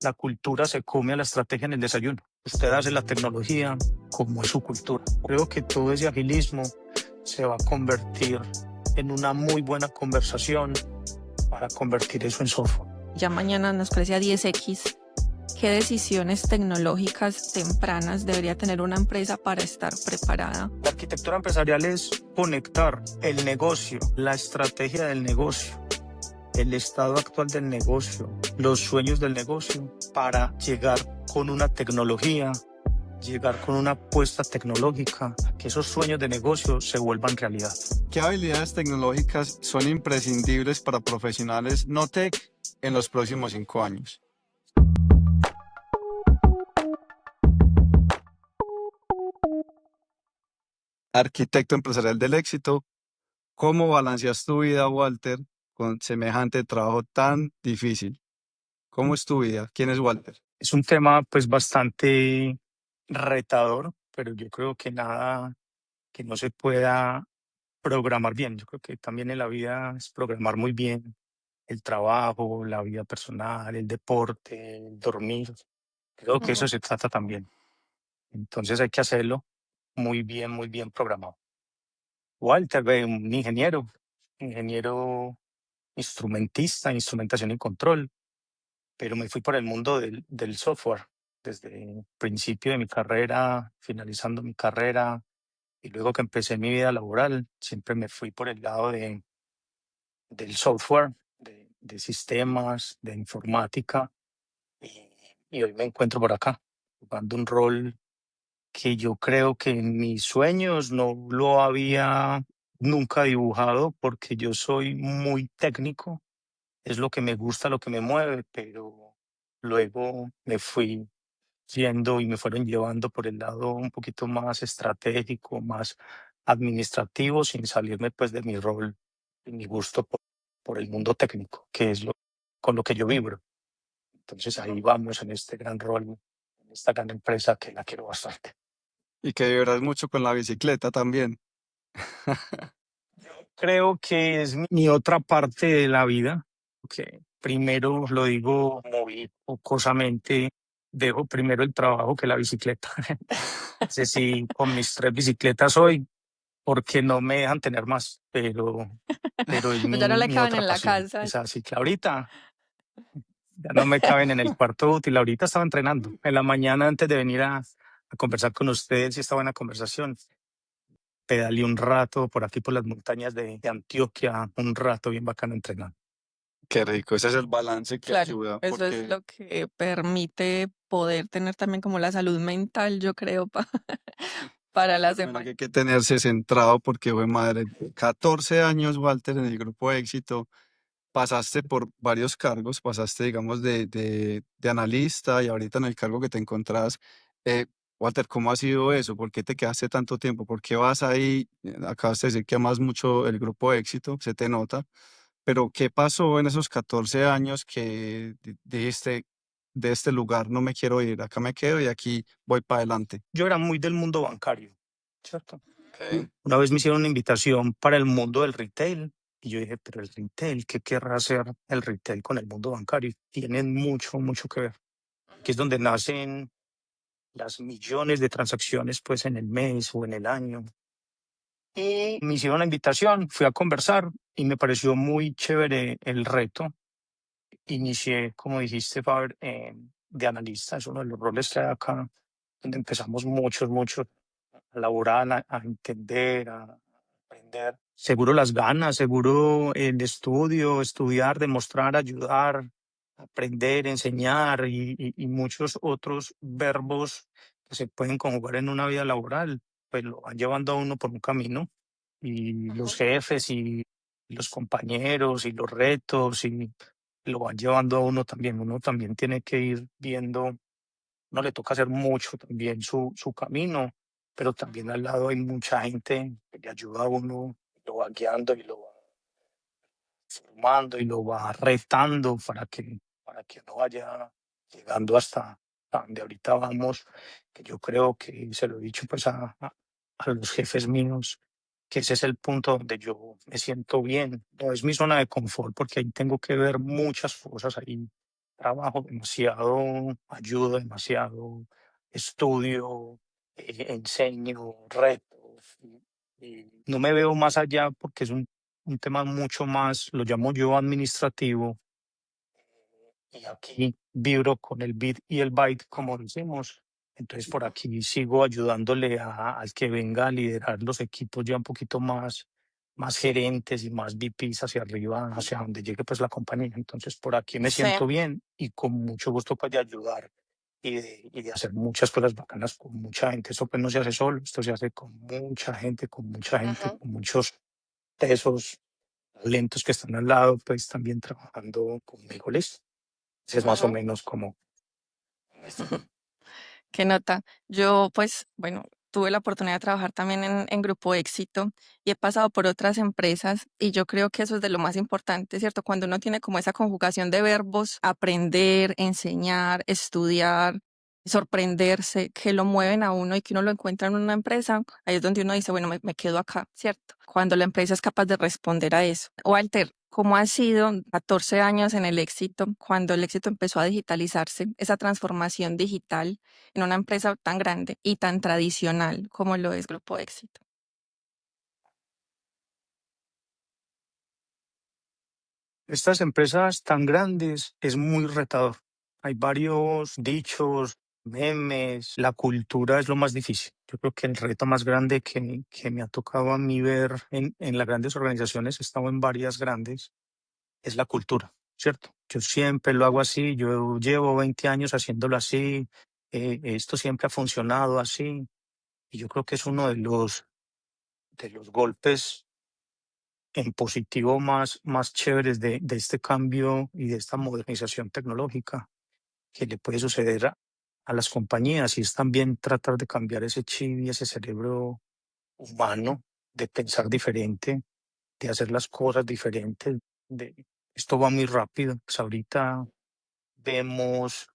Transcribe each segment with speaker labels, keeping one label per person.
Speaker 1: La cultura se come a la estrategia en el desayuno. Usted hace la tecnología como es su cultura. Creo que todo ese agilismo se va a convertir en una muy buena conversación para convertir eso en software.
Speaker 2: Ya mañana nos crece a 10x. ¿Qué decisiones tecnológicas tempranas debería tener una empresa para estar preparada?
Speaker 1: La arquitectura empresarial es conectar el negocio, la estrategia del negocio, el estado actual del negocio, los sueños del negocio, para llegar con una tecnología, llegar con una apuesta tecnológica, que esos sueños de negocio se vuelvan realidad.
Speaker 3: ¿Qué habilidades tecnológicas son imprescindibles para profesionales no tech en los próximos 5 años? Arquitecto empresarial del éxito, ¿cómo balanceas tu vida, Walter, con semejante trabajo tan difícil? ¿Cómo es tu vida? ¿Quién es Walter?
Speaker 1: Es un tema pues bastante retador, pero yo creo que nada que no se pueda programar bien. Yo creo que también en la vida es programar muy bien el trabajo, la vida personal, el deporte, el dormir. Creo que eso se trata también. Entonces hay que hacerlo muy bien programado. Walter, un ingeniero instrumentista, instrumentación y control, pero me fui por el mundo del software desde el principio de mi carrera, finalizando mi carrera, y luego que empecé mi vida laboral, siempre me fui por el lado del software, de sistemas, de informática, y, y hoy me encuentro por acá, jugando un rol que yo creo que en mis sueños no lo había nunca dibujado, porque yo soy muy técnico, es lo que me gusta, lo que me mueve, pero luego me fui yendo y me fueron llevando por el lado un poquito más estratégico, más administrativo, sin salirme pues de mi rol y mi gusto por el mundo técnico, que es con lo que yo vibro. Entonces ahí vamos en este gran rol, en esta gran empresa que la quiero bastante.
Speaker 3: Y que vibrás mucho con la bicicleta también.
Speaker 1: Creo que es mi otra parte de la vida, que primero lo digo muy jocosamente, dejo primero el trabajo que la bicicleta. Sé si con mis 3 bicicletas hoy, porque no me dejan tener más, pero es
Speaker 2: Pues ya no le
Speaker 1: mi
Speaker 2: caben
Speaker 1: otra
Speaker 2: en la
Speaker 1: pasión.
Speaker 2: casa.
Speaker 1: Es así que ahorita ya no me caben en el cuarto útil. Ahorita estaba entrenando. En la mañana, antes de venir a conversar con ustedes, y esta buena conversación, pedaleé un rato por aquí por las montañas de Antioquia, un rato bien bacano entrenando.
Speaker 3: Qué rico, ese es el balance que
Speaker 2: Claro,
Speaker 3: ayuda,
Speaker 2: eso es
Speaker 3: porque
Speaker 2: lo que permite poder tener también como la salud mental, yo creo, para la
Speaker 3: bueno, que
Speaker 2: semana.
Speaker 3: hay que tenerse centrado porque, fue madre, 14 años, Walter, en el grupo de éxito, pasaste por varios cargos, pasaste, digamos, de analista y ahorita en el cargo que te encontrás. Eh, Walter, ¿cómo ha sido eso? ¿Por qué te quedaste tanto tiempo? ¿Por qué vas ahí? Acabas de decir que amas mucho el grupo de éxito, se te nota, pero ¿qué pasó en esos 14 años que dijiste, de este lugar no me quiero ir, acá me quedo y aquí voy para adelante?
Speaker 1: Yo era muy del mundo bancario, ¿cierto?
Speaker 3: Ok.
Speaker 1: Una vez me hicieron una invitación para el mundo del retail y yo dije, pero el retail, ¿qué querrá hacer el retail con el mundo bancario? Tienen mucho que ver. Que es donde nacen las millones de transacciones pues en el mes o en el año. Y me hicieron la invitación, fui a conversar y me pareció muy chévere el reto. Inicié, como dijiste, Faber, de analista, es uno de los roles que hay acá, donde empezamos muchos a elaborar, a entender, a aprender. Seguro las ganas, seguro el estudio, estudiar, demostrar, ayudar, aprender, enseñar y muchos otros verbos que se pueden conjugar en una vida laboral, pues lo van llevando a uno por un camino, y los jefes y los compañeros y los retos y lo van llevando a uno también. Uno también tiene que ir viendo, no le toca hacer mucho también su camino, pero también al lado hay mucha gente que le ayuda a uno, lo va guiando y lo va formando y lo va retando para que no vaya llegando hasta donde ahorita vamos, que yo creo que se lo he dicho pues a los jefes míos, que ese es el punto donde yo me siento bien. No es mi zona de confort porque ahí tengo que ver muchas cosas ahí trabajo demasiado, ayudo demasiado, estudio, enseño, retos, y no me veo más allá porque es un tema mucho más, lo llamo yo administrativo, y aquí vibro con el bit y el byte, como decimos. Entonces por aquí sigo ayudándole al que venga a liderar los equipos ya un poquito más gerentes y más VPs hacia arriba, hacia donde llegue pues la compañía. Entonces por aquí me
Speaker 2: Sí.
Speaker 1: siento bien y con mucho gusto pues de ayudar y de hacer muchas cosas bacanas con mucha gente. Esto pues no se hace solo, esto se hace con mucha gente,
Speaker 2: Ujú,
Speaker 1: con muchos tesos, talentos que están al lado, pues también trabajando conmigo. Listo. Ese es más o
Speaker 2: ujú.
Speaker 1: menos como esto.
Speaker 2: Qué nota. Yo, pues, bueno, tuve la oportunidad de trabajar también en Grupo Éxito y he pasado por otras empresas y yo creo que eso es de lo más importante, ¿cierto? Cuando uno tiene como esa conjugación de verbos, aprender, enseñar, estudiar, sorprenderse, que lo mueven a uno y que uno lo encuentra en una empresa, ahí es donde uno dice, bueno, me quedo acá, ¿cierto? Cuando la empresa es capaz de responder a eso. Walter, ¿cómo ha sido 14 años en el éxito, cuando el éxito empezó a digitalizarse, esa transformación digital en una empresa tan grande y tan tradicional como lo es Grupo Éxito?
Speaker 1: Estas empresas tan grandes es muy retador. Hay varios dichos, memes, la cultura es lo más difícil. Yo creo que el reto más grande que me ha tocado a mí ver en las grandes organizaciones, he estado en varias grandes, es la cultura, ¿cierto? Yo siempre lo hago así, yo llevo 20 años haciéndolo así, esto siempre ha funcionado así, y yo creo que es uno de los golpes en positivo más chéveres de este cambio y de esta modernización tecnológica que le puede suceder a las compañías, y es también tratar de cambiar ese chip y ese cerebro humano de pensar diferente, de hacer las cosas diferentes. Esto va muy rápido. Pues ahorita vemos,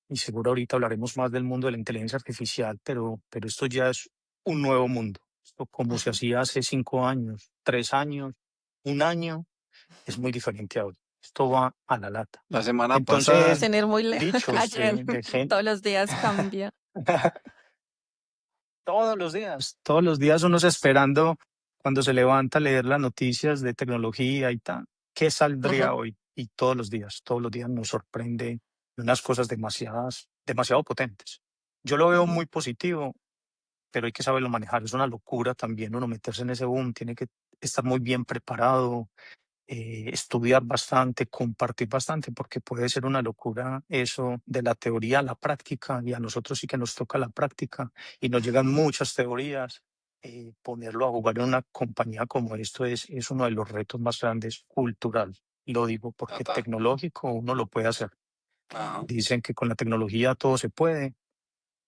Speaker 1: y seguro ahorita hablaremos más del mundo de la inteligencia artificial, pero esto ya es un nuevo mundo. Esto como se
Speaker 2: Ujú.
Speaker 1: hacía hace 5 años, 3 años, un año, es muy diferente ahora. Esto va a la lata.
Speaker 3: La semana
Speaker 2: No podemos
Speaker 3: pasada,
Speaker 1: Entonces,
Speaker 2: tener muy lejos
Speaker 1: dichos
Speaker 2: ayer.
Speaker 1: de gente,
Speaker 2: Todos los días cambia.
Speaker 1: todos los días uno está esperando cuando se levanta a leer las noticias de tecnología y tal, ¿qué
Speaker 2: Ujú,
Speaker 1: saldría hoy? Y todos los días nos sorprende unas cosas demasiado potentes. Yo lo veo
Speaker 2: ujú,
Speaker 1: muy positivo, pero hay que saberlo manejar. Es una locura también uno meterse en ese boom, tiene que estar muy bien preparado, estudiar bastante, compartir bastante, porque puede ser una locura eso de la teoría a la práctica, y a nosotros sí que nos toca la práctica y nos llegan muchas teorías. Ponerlo a jugar en una compañía como esto es uno de los retos más grandes cultural. Lo digo porque
Speaker 3: total.
Speaker 1: tecnológico uno lo puede hacer.
Speaker 3: Ajá.
Speaker 1: Dicen que con la tecnología todo se puede,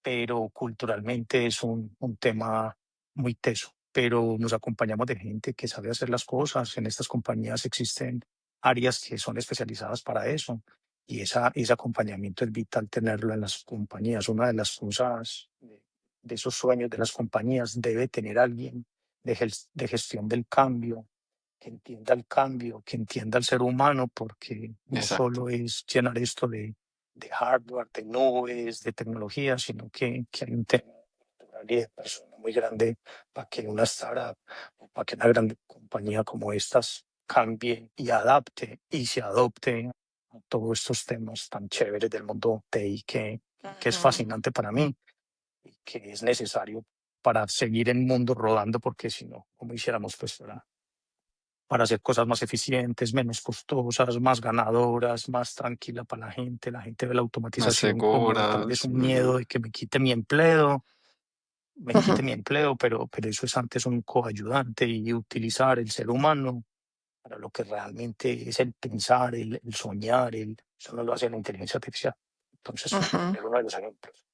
Speaker 1: pero culturalmente es un tema muy teso. Pero nos acompañamos de gente que sabe hacer las cosas. En estas compañías existen áreas que son especializadas para eso, y ese acompañamiento es vital tenerlo en las compañías. Una de las cosas de esos sueños de las compañías debe tener alguien de gestión del cambio, que entienda el cambio, que entienda al ser humano, porque no
Speaker 3: Exacto.
Speaker 1: solo es llenar esto de hardware, de nubes, de tecnología, sino que hay un tema cultural y de persona muy grande para que una startup o para que una gran compañía como estas cambie y adapte y se adopte a todos estos temas tan chéveres del mundo TI que es
Speaker 2: ujú.
Speaker 1: fascinante para mí y que es necesario para seguir el mundo rodando, porque si no, ¿cómo hiciéramos pues para hacer cosas más eficientes, menos costosas, más ganadoras, más tranquila para la gente? La gente ve la
Speaker 3: Más
Speaker 1: automatización como tal vez
Speaker 3: seguras.
Speaker 1: un
Speaker 3: Ujú.
Speaker 1: miedo de que me quite mi empleo, pero eso es antes un coayudante, y utilizar el ser humano para lo que realmente es el pensar, el soñar, eso no lo hace la inteligencia artificial. Entonces, por
Speaker 2: Ujú.
Speaker 1: poner uno de los ejemplos.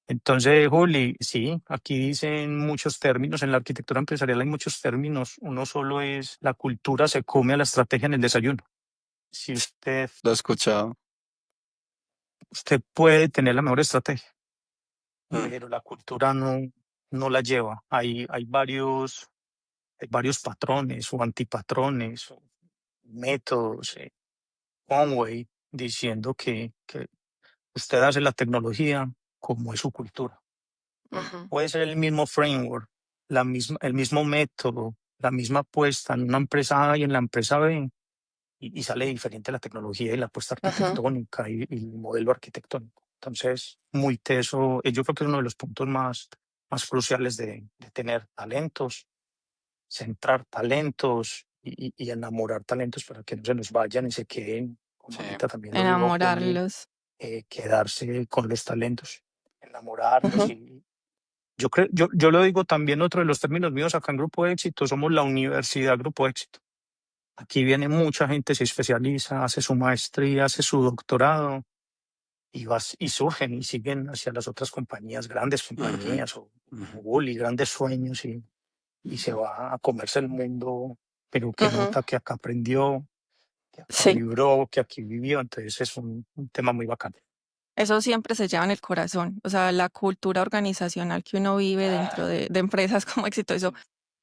Speaker 1: Entonces, Juli, sí, aquí dicen muchos términos, en la arquitectura empresarial hay muchos términos. Uno solo es: la cultura se come a la estrategia en el desayuno. Si
Speaker 3: Lo he escuchado.
Speaker 1: usted puede tener la mejor estrategia,
Speaker 3: Mm.
Speaker 1: pero la cultura no la lleva. Hay varios patrones o antipatrones o métodos, Conway. diciendo que usted hace la tecnología como es su cultura.
Speaker 2: Ujú,
Speaker 1: Puede ser el mismo framework, el mismo método, la misma apuesta en una empresa A y en la empresa B, y sale diferente la tecnología y la apuesta
Speaker 2: ujú,
Speaker 1: arquitectónica y el modelo arquitectónico. Entonces, muy teso, yo creo que es uno de los puntos más cruciales de tener talentos, centrar talentos y enamorar talentos para que no se nos vayan y se queden, como
Speaker 3: Sí.
Speaker 1: ahorita también lo dijo Juli,
Speaker 2: enamorarlos.
Speaker 1: quedarse con los talentos, enamorarlos.
Speaker 2: Ujú,
Speaker 1: Y yo lo digo también, otro de los términos míos acá en Grupo Éxito, somos la Universidad Grupo Éxito. Aquí viene mucha gente, se especializa, hace su maestría, hace su doctorado y surgen y siguen hacia las otras compañías, grandes
Speaker 3: Ujú,
Speaker 1: compañías o
Speaker 3: ujú.
Speaker 1: Google y grandes sueños y se va a comerse el mundo, pero que
Speaker 2: ujú.
Speaker 1: nota que acá aprendió, que acá
Speaker 2: Sí,
Speaker 1: vibró, que aquí vivió. Entonces es un tema muy bacano.
Speaker 2: eso siempre se lleva en el corazón. O sea, la cultura organizacional que uno vive dentro de empresas como Éxito, eso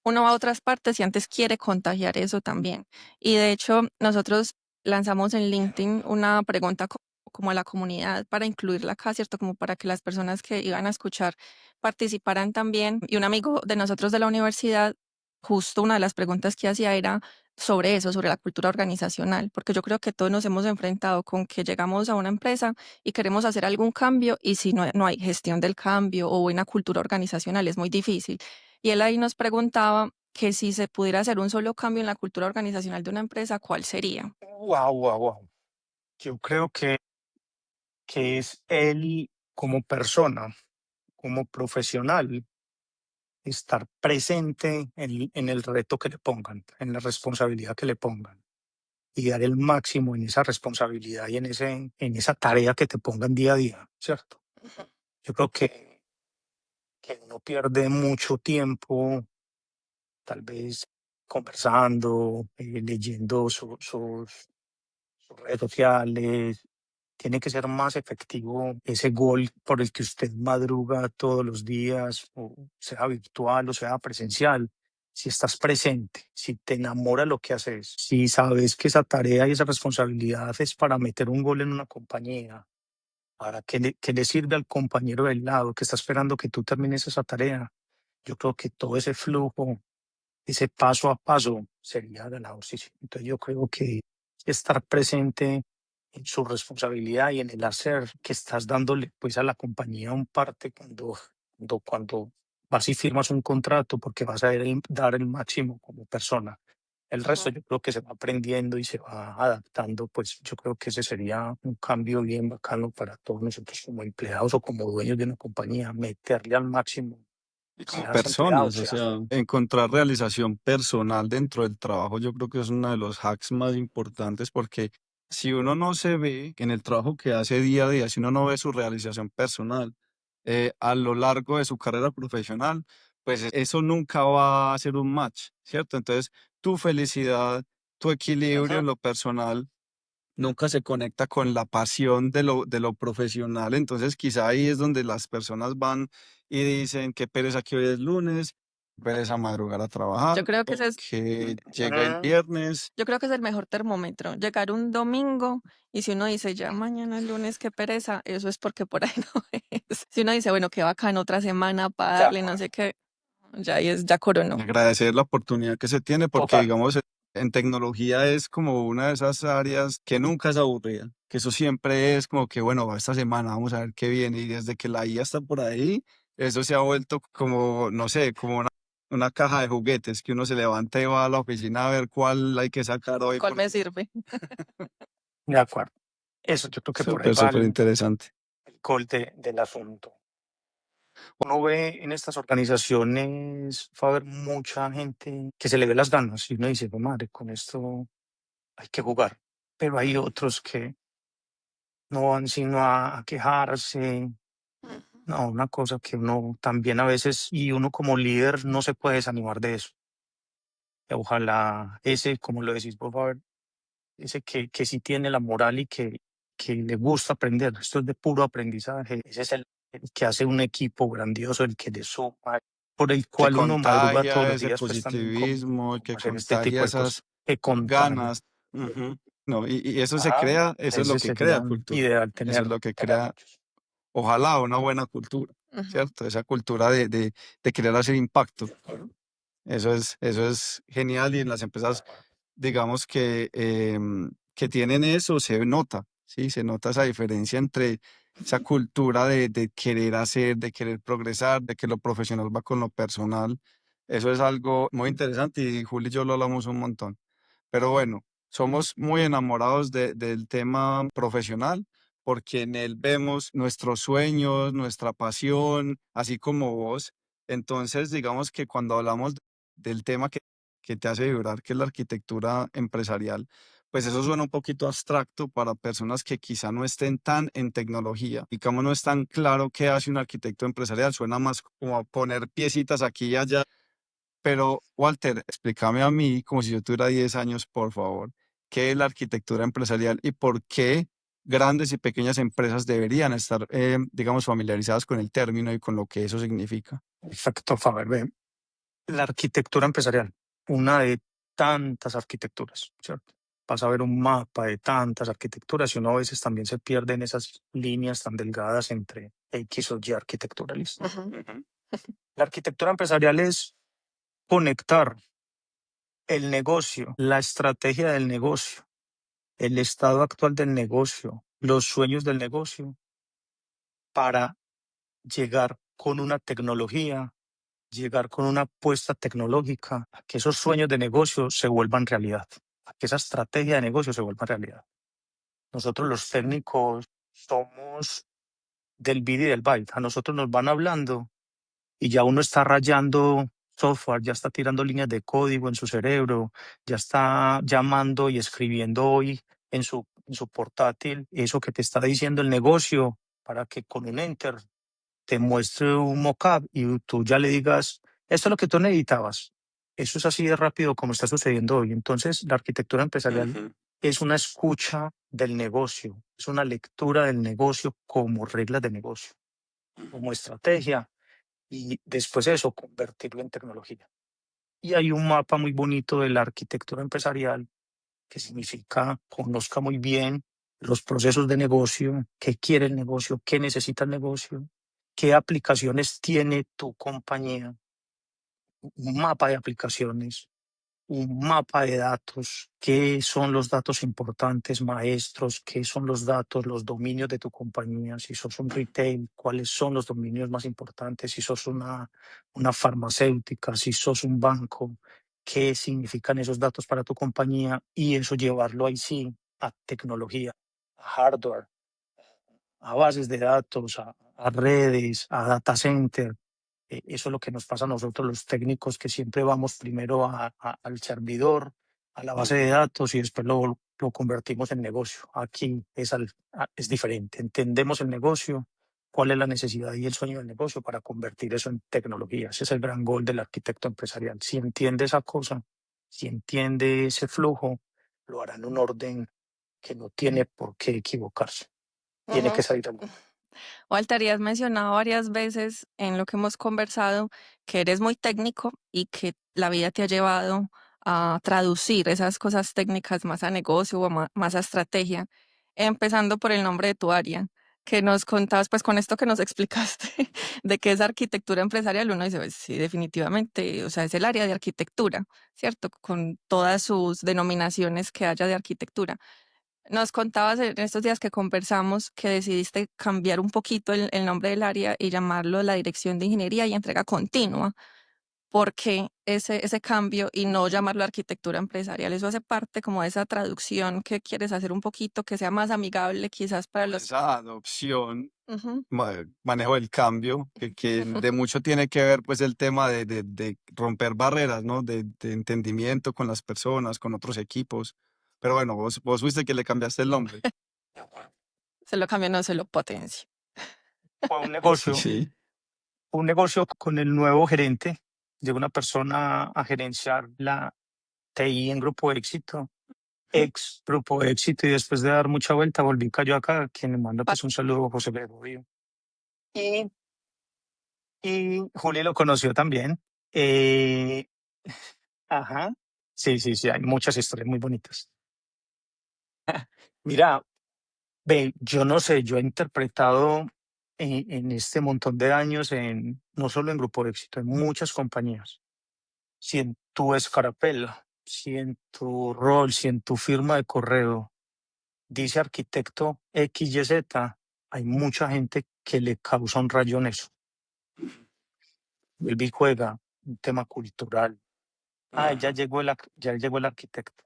Speaker 2: uno va a otras partes y antes quiere contagiar eso también. Y de hecho, nosotros lanzamos en LinkedIn una pregunta como a la comunidad para incluirla acá, ¿cierto? Como para que las personas que iban a escuchar participaran también. Y un amigo de nosotros de la universidad, justo una de las preguntas que hacía era sobre eso, sobre la cultura organizacional, porque yo creo que todos nos hemos enfrentado con que llegamos a una empresa y queremos hacer algún cambio y si no hay gestión del cambio o buena cultura organizacional es muy difícil. Y él ahí nos preguntaba que si se pudiera hacer un solo cambio en la cultura organizacional de una empresa, ¿cuál sería?
Speaker 1: Wow, wow, wow. Yo creo que es él como persona, como profesional, estar presente en el reto que le pongan, en la responsabilidad que le pongan y dar el máximo en esa responsabilidad y en esa tarea que te pongan día a día, ¿cierto? Yo creo que uno pierde mucho tiempo, tal vez conversando, leyendo sus redes sociales. Tiene que ser más efectivo ese gol por el que usted madruga todos los días, o sea virtual o sea presencial. Si estás presente, si te enamora lo que haces, si sabes que esa tarea y esa responsabilidad es para meter un gol en una compañía, para que le sirve al compañero del lado que está esperando que tú termines esa tarea, yo creo que todo ese flujo, ese paso a paso sería ganador. Sí, sí. Entonces yo creo que estar presente en su responsabilidad y en el hacer que estás dándole pues a la compañía un parte cuando vas y firmas un contrato porque vas a dar el máximo como persona. El resto
Speaker 2: Ujú.
Speaker 1: yo creo que se va aprendiendo y se va adaptando, pues yo creo que ese sería un cambio bien bacano para todos nosotros como empleados o como dueños de una compañía, meterle al máximo,
Speaker 3: Y como
Speaker 1: seas empleado,
Speaker 3: personas, o
Speaker 1: seas
Speaker 3: sea, encontrar realización personal dentro del trabajo, yo creo que es uno de los hacks más importantes porque si uno no se ve en el trabajo que hace día a día, si uno no ve su realización personal a lo largo de su carrera profesional, pues eso nunca va a ser un match, ¿cierto? Entonces, tu felicidad, tu equilibrio en
Speaker 1: Ujú.
Speaker 3: lo personal nunca se conecta con la pasión de lo profesional. Entonces, quizá ahí es donde las personas van y dicen qué pereza que hoy es lunes, qué pereza madrugar a trabajar,
Speaker 2: Yo creo que
Speaker 3: o
Speaker 2: ese es,
Speaker 3: que llega el
Speaker 1: Ujú.
Speaker 3: viernes.
Speaker 2: yo creo que es el mejor termómetro. Llegar un domingo y si uno dice ya mañana es lunes, qué pereza, eso es porque por ahí no es. Si uno dice, bueno, qué bacán, otra semana para
Speaker 1: De
Speaker 2: darle, no sé
Speaker 1: acuerdo.
Speaker 2: qué, ya ahí es, ya coronó.
Speaker 3: Agradecer la oportunidad que se tiene porque,
Speaker 1: Total.
Speaker 3: digamos, en tecnología es como una de esas áreas que nunca es aburrida, que eso siempre es como que, bueno, esta semana vamos a ver qué viene y desde que la IA está por ahí, eso se ha vuelto como, no sé, como una caja de juguetes que uno se levanta y va a la oficina a ver cuál hay que sacar hoy
Speaker 2: ¿Cuál me
Speaker 3: porque
Speaker 2: sirve?
Speaker 1: De acuerdo. Eso yo creo que por ahí
Speaker 3: súper,
Speaker 1: va
Speaker 3: súper interesante.
Speaker 1: el gol del asunto. Uno ve en estas organizaciones, va a haber mucha gente que se le ve las ganas y uno dice, "No, madre, con esto hay que jugar". Pero hay otros que no van sino a quejarse. No, una cosa que uno también a veces, y uno como líder no se puede desanimar de eso. Ojalá ese, como lo decís, por favor, ese que sí tiene la moral y que le gusta aprender, esto es de puro aprendizaje, ese es el que hace un equipo grandioso, el que le suma, por el
Speaker 3: Que
Speaker 1: cual uno madruga todos
Speaker 3: contagia
Speaker 1: los
Speaker 3: ese
Speaker 1: días, pues también como,
Speaker 3: positivismo,
Speaker 1: como
Speaker 3: que
Speaker 1: hacer este tipo
Speaker 3: contagia
Speaker 1: de cosas
Speaker 3: esas
Speaker 1: que contagia.
Speaker 3: ganas. Ujú. No, y eso se
Speaker 1: Ajá,
Speaker 3: crea, eso es lo
Speaker 1: ese
Speaker 3: que crea
Speaker 1: sería
Speaker 3: cultura.
Speaker 1: ideal
Speaker 3: Eso es lo que
Speaker 1: tener
Speaker 3: crea,
Speaker 1: muchos.
Speaker 3: ojalá, una buena cultura,
Speaker 2: Ujú.
Speaker 3: ¿cierto? Esa cultura de querer hacer impacto. Eso es genial y en las empresas, digamos que tienen eso, se nota, ¿sí? Se nota esa diferencia entre esa cultura de querer hacer, de querer progresar, de que lo profesional va con lo personal. Eso es algo muy interesante y Juli y yo lo hablamos un montón. Pero bueno, somos muy enamorados del tema profesional porque en él vemos nuestros sueños, nuestra pasión, así como vos. Entonces, digamos que cuando hablamos del tema que te hace vibrar, que es la arquitectura empresarial, pues eso suena un poquito abstracto para personas que quizá no estén tan en tecnología. Digamos, no es tan claro qué hace un arquitecto empresarial, suena más como a poner piecitas aquí y allá. Pero, Walter, explícame a mí, como si yo tuviera 10 años, por favor, qué es la arquitectura empresarial y por qué grandes y pequeñas empresas deberían estar, digamos, familiarizadas con el término y con lo que eso significa.
Speaker 1: Perfecto, Faber. Ve, la arquitectura empresarial, una de tantas arquitecturas, ¿cierto? Vas a ver un mapa de tantas arquitecturas y uno a veces también se pierde en esas líneas tan delgadas entre X o Y arquitectura. ¿Listo?
Speaker 2: Ujú.
Speaker 1: Ujú. La arquitectura empresarial es conectar el negocio, la estrategia del negocio, el estado actual del negocio, los sueños del negocio, para llegar con una tecnología, llegar con una apuesta tecnológica, a que esos sueños de negocio se vuelvan realidad, a que esa estrategia de negocio se vuelva realidad. Nosotros los técnicos somos del bit y del byte. A nosotros nos van hablando y ya uno está rayando software, ya está tirando líneas de código en su cerebro, ya está llamando y escribiendo hoy en su portátil eso que te está diciendo el negocio para que con un enter te muestre un mockup y tú ya le digas, esto es lo que tú necesitabas. Eso es así de rápido como está sucediendo hoy. Entonces, la arquitectura empresarial es una escucha del negocio, es una lectura del negocio como reglas de negocio, como estrategia y después de eso convertirlo en tecnología. Y hay un mapa muy bonito de la arquitectura empresarial que significa conozca muy bien los procesos de negocio, qué quiere el negocio, qué necesita el negocio, qué aplicaciones tiene tu compañía, un mapa de aplicaciones, un mapa de datos, qué son los datos importantes, maestros, qué son los datos, los dominios de tu compañía, si sos un retail, cuáles son los dominios más importantes, si sos una farmacéutica, si sos un banco, qué significan esos datos para tu compañía y eso llevarlo ahí sí a tecnología, a hardware, a bases de datos, a redes, a data center. Eso es lo que nos pasa a nosotros los técnicos, que siempre vamos primero al servidor, a la base de datos y después lo convertimos en negocio. Aquí es diferente. Entendemos el negocio, cuál es la necesidad y el sueño del negocio para convertir eso en tecnología. Ese es el gran gol del arquitecto empresarial. Si entiende esa cosa, si entiende ese flujo, lo hará en un orden que no tiene por qué equivocarse. Tiene que
Speaker 2: Ujú.
Speaker 1: salir al
Speaker 2: Walter, y has mencionado varias veces en lo que hemos conversado que eres muy técnico y que la vida te ha llevado a traducir esas cosas técnicas más a negocio o más a estrategia, empezando por el nombre de tu área, que nos contabas, pues con esto que nos explicaste de qué es arquitectura empresarial, uno dice, pues sí, definitivamente, o sea, es el área de arquitectura, ¿cierto? Con todas sus denominaciones que haya de arquitectura. Nos contabas en estos días que conversamos que decidiste cambiar un poquito el nombre del área y llamarlo la Dirección de Ingeniería y Entrega Continua. ¿Por qué ese cambio y no llamarlo arquitectura empresarial? Eso hace parte como de esa traducción que quieres hacer un poquito, que sea más amigable quizás para los...
Speaker 3: Esa adopción,
Speaker 2: Ujú.
Speaker 3: manejo del cambio, que de mucho tiene que ver pues el tema de romper barreras, ¿no? De entendimiento con las personas, con otros equipos. Pero bueno, vos fuiste que le cambiaste el nombre.
Speaker 2: Se lo cambio, no se lo potencio.
Speaker 1: fue un negocio.
Speaker 3: Sí.
Speaker 1: Un negocio con el nuevo gerente, llegó una persona a gerenciar la TI en Grupo Éxito, ex Grupo Éxito, y después de dar mucha vuelta volví cayó acá, a quien le mando
Speaker 2: Pa-
Speaker 1: pues un saludo, José Gregorio. Y, y Juli lo conoció también. Eh, ajá, sí, sí, sí, hay muchas historias muy bonitas. Mira, ve, yo no sé, yo he interpretado en este montón de años, no solo en Grupo Éxito, en muchas compañías. Si en tu escarapela, si en tu rol, si en tu firma de correo dice arquitecto XYZ, hay mucha gente que le causa un rayón eso. Vuelve y juega un tema cultural. Ah, ya llegó el arquitecto.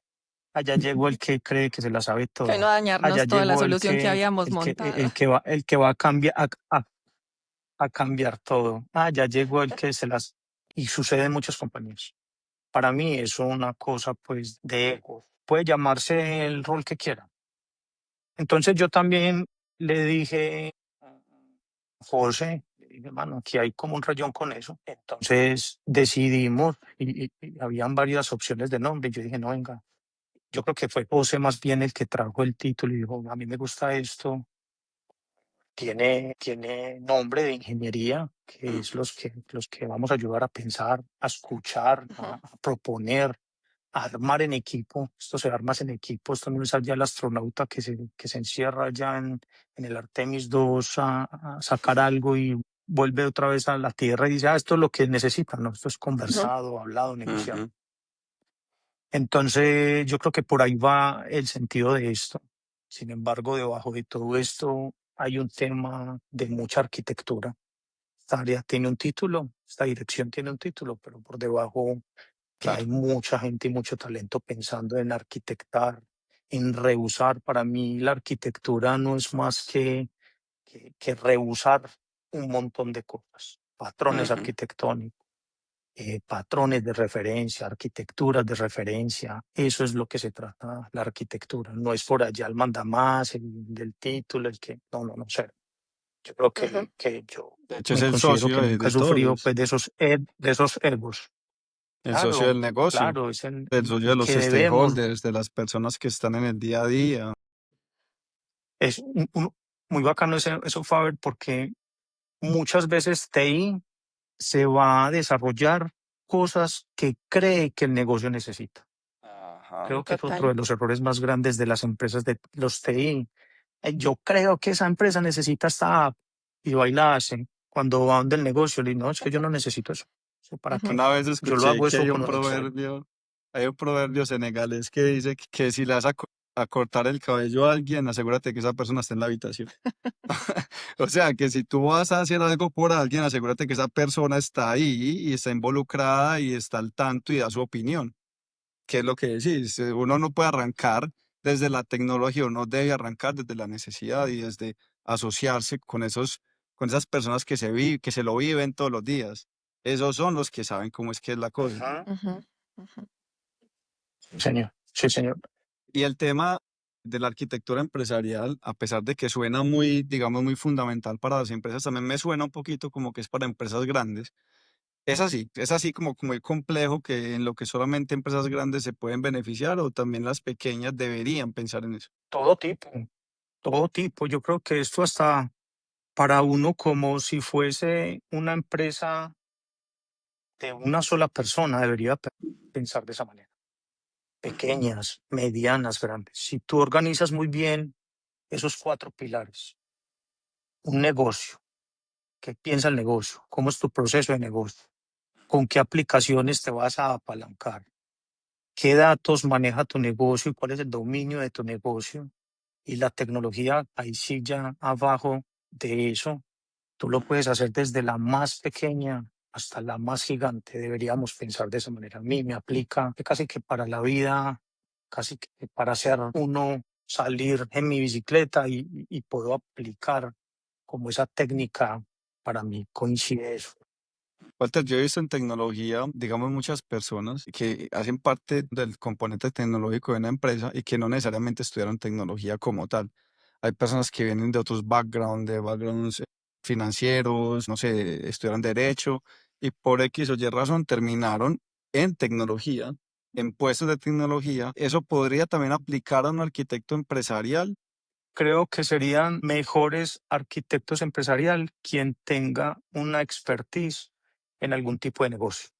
Speaker 1: Allá llegó el que cree que se la sabe
Speaker 2: Que no
Speaker 1: toda. Allá
Speaker 2: dañarnos toda la
Speaker 1: llegó
Speaker 2: solución que habíamos montado.
Speaker 1: el que va a cambiar a cambiar todo. Ah, ya llegó el que se las y sucede en muchas compañías. Para mí es una cosa pues de ego. Puede llamarse el rol que quiera. Entonces yo también le dije a José, le dije, hermano, aquí hay como un rayón con eso. Entonces decidimos y habían varias opciones de nombre. Yo dije, no, venga, yo creo que fue José más bien el que trajo el título y dijo, a mí me gusta esto, tiene nombre de ingeniería, que es los que vamos a ayudar a pensar, a escuchar,
Speaker 2: Ujú,
Speaker 1: a proponer, a armar en equipo. Esto se arma en equipo, esto no es allá el astronauta que se encierra allá en el Artemis 2 a sacar algo y vuelve otra vez a la Tierra y dice, ah, esto es lo que necesitan, ¿no? Esto es
Speaker 2: ujú.
Speaker 1: conversado, hablado, negociado.
Speaker 3: Ujú.
Speaker 1: Entonces, yo creo que por ahí va el sentido de esto. Sin embargo, debajo de todo esto hay un tema de mucha arquitectura. Esta área tiene un título, esta dirección tiene un título, pero por debajo hay
Speaker 3: Claro.
Speaker 1: mucha gente y mucho talento pensando en arquitectar, en reusar. Para mí, la arquitectura no es más que reusar un montón de cosas, patrones
Speaker 3: Ujú.
Speaker 1: arquitectónicos, patrones de referencia, arquitecturas de referencia. Eso es lo que se trata la arquitectura. No es por allá el mandamás, el del título, el que... No, no, no sé. Yo creo
Speaker 2: Ujú.
Speaker 1: que yo
Speaker 3: De hecho, es
Speaker 1: me
Speaker 3: el
Speaker 1: considero
Speaker 3: socio
Speaker 1: que nunca he
Speaker 3: de
Speaker 1: sufrido pues,
Speaker 3: todos,
Speaker 1: de esos egos.
Speaker 3: el socio del
Speaker 1: Claro,
Speaker 3: negocio,
Speaker 1: claro, es
Speaker 3: el socio de
Speaker 1: el
Speaker 3: los
Speaker 1: que debemos.
Speaker 3: stakeholders, de las personas que están en el día a día.
Speaker 1: Es muy bacano eso, Faber, porque muchas veces TI se va a desarrollar cosas que cree que el negocio necesita.
Speaker 3: Ajá.
Speaker 1: Creo que es otro
Speaker 2: Total.
Speaker 1: de los errores más grandes de las empresas de los TI. Yo creo que esa empresa necesita esta app y va y la hace. Cuando va donde el negocio, le digo, no, es que yo no necesito eso. ¿Eso para
Speaker 2: Ujú.
Speaker 1: qué?
Speaker 3: Una vez
Speaker 1: Yo lo
Speaker 3: escuché
Speaker 1: hago
Speaker 3: que
Speaker 1: eso con un Excel.
Speaker 3: hay un proverbio senegalés que dice que si le vas a cortar el cabello a alguien, asegúrate que esa persona esté en la habitación. O sea, que si tú vas a hacer algo por alguien, asegúrate que esa persona está ahí y está involucrada y está al tanto y da su opinión. ¿Qué es lo que decís? Uno no puede arrancar desde la tecnología, uno debe arrancar desde la necesidad y desde asociarse con esas personas que se lo viven todos los días. Esos son los que saben cómo es que es la cosa.
Speaker 1: Ujú.
Speaker 2: Ujú, ujú.
Speaker 1: Sí, señor. Sí, señor.
Speaker 3: Y el tema de la arquitectura empresarial, a pesar de que suena muy, digamos, muy fundamental para las empresas, también me suena un poquito como que es para empresas grandes. Es así como muy complejo que en lo que solamente empresas grandes se pueden beneficiar o también las pequeñas deberían pensar en eso.
Speaker 1: Todo tipo, todo tipo. Yo creo que esto hasta para uno como si fuese una empresa de una sola persona debería pensar de esa manera. Pequeñas, medianas, grandes. Si tú organizas muy bien esos cuatro pilares, un negocio, ¿qué piensa el negocio? ¿Cómo es tu proceso de negocio? ¿Con qué aplicaciones te vas a apalancar? ¿Qué datos maneja tu negocio y cuál es el dominio de tu negocio? Y la tecnología, ahí sí ya abajo de eso, tú lo puedes hacer desde la más pequeña hasta la más gigante. Deberíamos pensar de esa manera. A mí me aplica que casi que para la vida, casi que para hacer uno salir en mi bicicleta y puedo aplicar como esa técnica. Para mí coincide eso.
Speaker 3: Walter, yo he visto en tecnología, digamos, muchas personas que hacen parte del componente tecnológico de una empresa y que no necesariamente estudiaron tecnología como tal. Hay personas que vienen de otros backgrounds, de backgrounds financieros, no sé, estudiaron derecho y por X o Y razón terminaron en tecnología, en puestos de tecnología. Eso podría también aplicar a un arquitecto empresarial.
Speaker 1: Creo que serían mejores arquitectos empresarial quien tenga una expertise en algún tipo de negocio.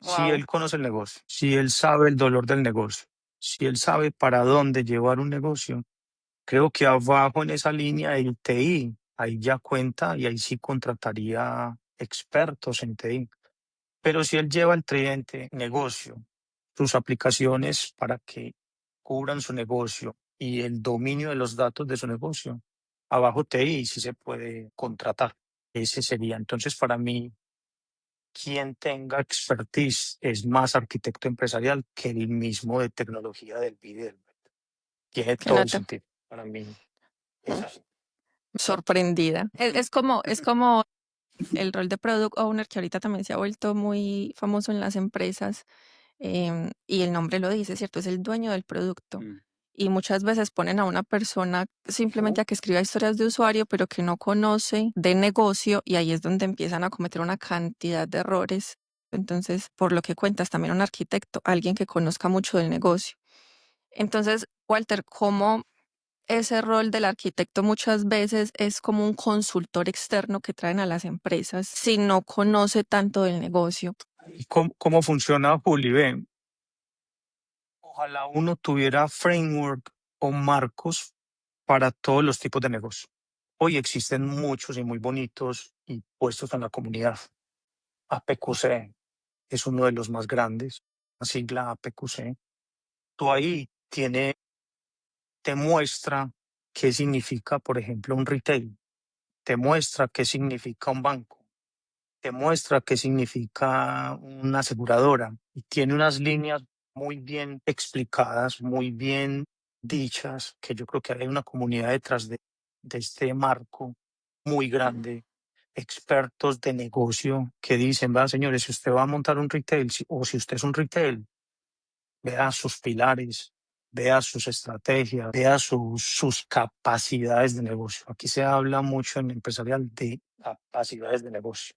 Speaker 1: Si
Speaker 2: Wow.
Speaker 1: él conoce el negocio, si él sabe el dolor del negocio, si él sabe para dónde llevar un negocio, creo que abajo en esa línea el TI, ahí ya cuenta y ahí sí contrataría expertos en TI. Pero si él lleva el tridente negocio, sus aplicaciones para que cubran su negocio y el dominio de los datos de su negocio, abajo TI sí se puede contratar. Ese sería. Entonces, para mí, quien tenga expertise es más arquitecto empresarial que el mismo de tecnología del video. Tiene
Speaker 2: ¿Qué
Speaker 1: todo el
Speaker 2: nota?
Speaker 1: sentido. Para mí es
Speaker 2: Mm,
Speaker 1: así.
Speaker 2: sorprendida. Es como el rol de product owner que ahorita también se ha vuelto muy famoso en las empresas, y el nombre lo dice, ¿cierto? Es el dueño del producto.
Speaker 3: Mm.
Speaker 2: Y muchas veces ponen a una persona simplemente a que escriba historias de usuario, pero que no conoce de negocio, y ahí es donde empiezan a cometer una cantidad de errores. Entonces, por lo que cuentas, también un arquitecto, alguien que conozca mucho del negocio. Entonces, Walter, ¿cómo ese rol del arquitecto muchas veces es como un consultor externo que traen a las empresas si no conoce tanto del negocio?
Speaker 1: ¿Y cómo funciona Juli? Ve, ojalá uno tuviera framework o marcos para todos los tipos de negocio. Hoy existen muchos y muy bonitos y puestos en la comunidad. APQC es uno de los más grandes, la sigla APQC. Tú ahí te muestra qué significa, por ejemplo, un retail, te muestra qué significa un banco, te muestra qué significa una aseguradora y tiene unas líneas muy bien explicadas, muy bien dichas, que yo creo que hay una comunidad detrás de este marco muy grande, expertos de negocio que dicen, va, señores, si usted va a montar un retail o si usted es un retail, vea sus pilares, vea sus estrategias, vea sus capacidades de negocio. Aquí se habla mucho en empresarial de capacidades de negocio.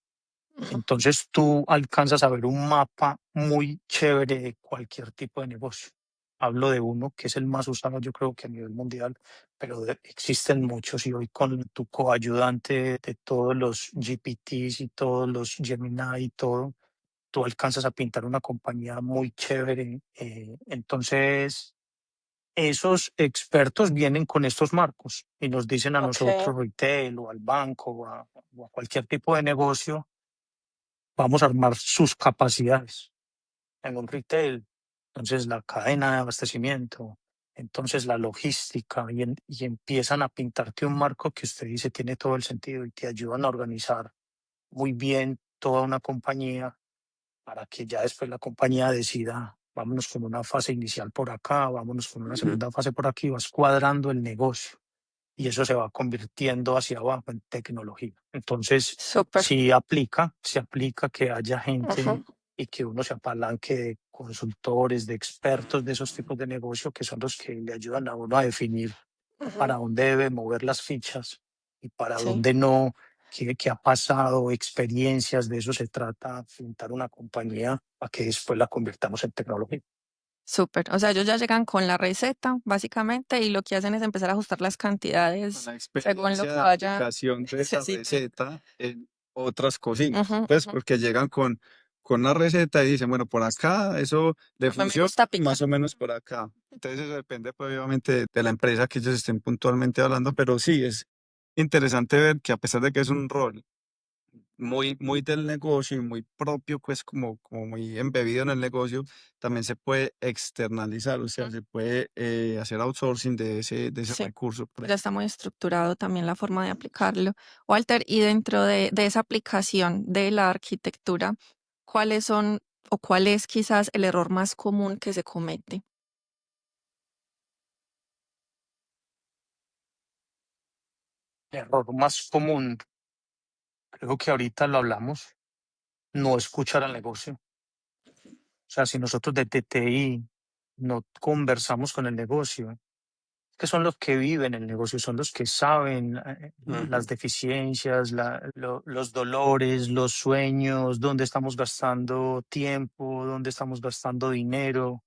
Speaker 2: Ujú.
Speaker 1: Entonces tú alcanzas a ver un mapa muy chévere de cualquier tipo de negocio. Hablo de uno que es el más usado, yo creo que a nivel mundial, pero existen muchos y hoy con tu coayudante de todos los GPTs y todos los Gemini y todo, tú alcanzas a pintar una compañía muy chévere. Entonces, esos expertos vienen con estos marcos y nos dicen a
Speaker 2: Ok.
Speaker 1: nosotros, retail o al banco o a cualquier tipo de negocio, vamos a armar sus capacidades en un retail. Entonces, la cadena de abastecimiento, entonces la logística, y empiezan a pintarte un marco que usted dice tiene todo el sentido y te ayudan a organizar muy bien toda una compañía para que ya después la compañía decida, vámonos con una fase inicial por acá, vámonos con una
Speaker 2: Ujú.
Speaker 1: segunda fase por aquí, vas cuadrando el negocio y eso se va convirtiendo hacia abajo en tecnología. Entonces,
Speaker 2: Súper.
Speaker 1: se aplica que haya gente
Speaker 2: Ujú,
Speaker 1: y que uno se apalanque de consultores, de expertos de esos tipos de negocio que son los que le ayudan a uno a definir para
Speaker 2: ujú.
Speaker 1: dónde debe mover las fichas y para
Speaker 2: Sí.
Speaker 1: dónde no, qué ha pasado, experiencias, de eso se trata, pintar una compañía para que después la convirtamos en tecnología.
Speaker 2: Súper. O sea, ellos ya llegan con la receta, básicamente, y lo que hacen es empezar a ajustar las
Speaker 3: Con
Speaker 2: cantidades
Speaker 3: la
Speaker 2: según lo
Speaker 3: experiencia
Speaker 2: que
Speaker 3: de
Speaker 2: vaya
Speaker 3: aplicación de esa
Speaker 2: necesiten.
Speaker 3: receta en otras cocinas,
Speaker 2: Ujú,
Speaker 3: pues
Speaker 2: ujú.
Speaker 3: porque llegan con la receta y dicen, bueno, por acá eso le
Speaker 2: A mí me
Speaker 3: funciona,
Speaker 2: gusta
Speaker 3: más
Speaker 2: picar.
Speaker 3: o menos por acá. Entonces eso depende pues, obviamente de la empresa que ellos estén puntualmente hablando, pero sí es interesante ver que a pesar de que es un rol muy, muy del negocio y muy propio, pues como muy embebido en el negocio, también se puede externalizar, o sea,
Speaker 2: Ujú.
Speaker 3: se puede hacer outsourcing de ese
Speaker 2: Sí,
Speaker 3: recurso.
Speaker 2: ya está muy estructurado también la forma de aplicarlo. Walter, y dentro de esa aplicación de la arquitectura, ¿cuáles son o cuál es quizás el error más común que se comete?
Speaker 1: El error más común, creo que ahorita lo hablamos, no escuchar al negocio. O sea, si nosotros de TTI no conversamos con el negocio, que son los que viven el negocio, son los que saben las
Speaker 2: Ujú.
Speaker 1: deficiencias, los dolores, los sueños, dónde estamos gastando tiempo, dónde estamos gastando dinero.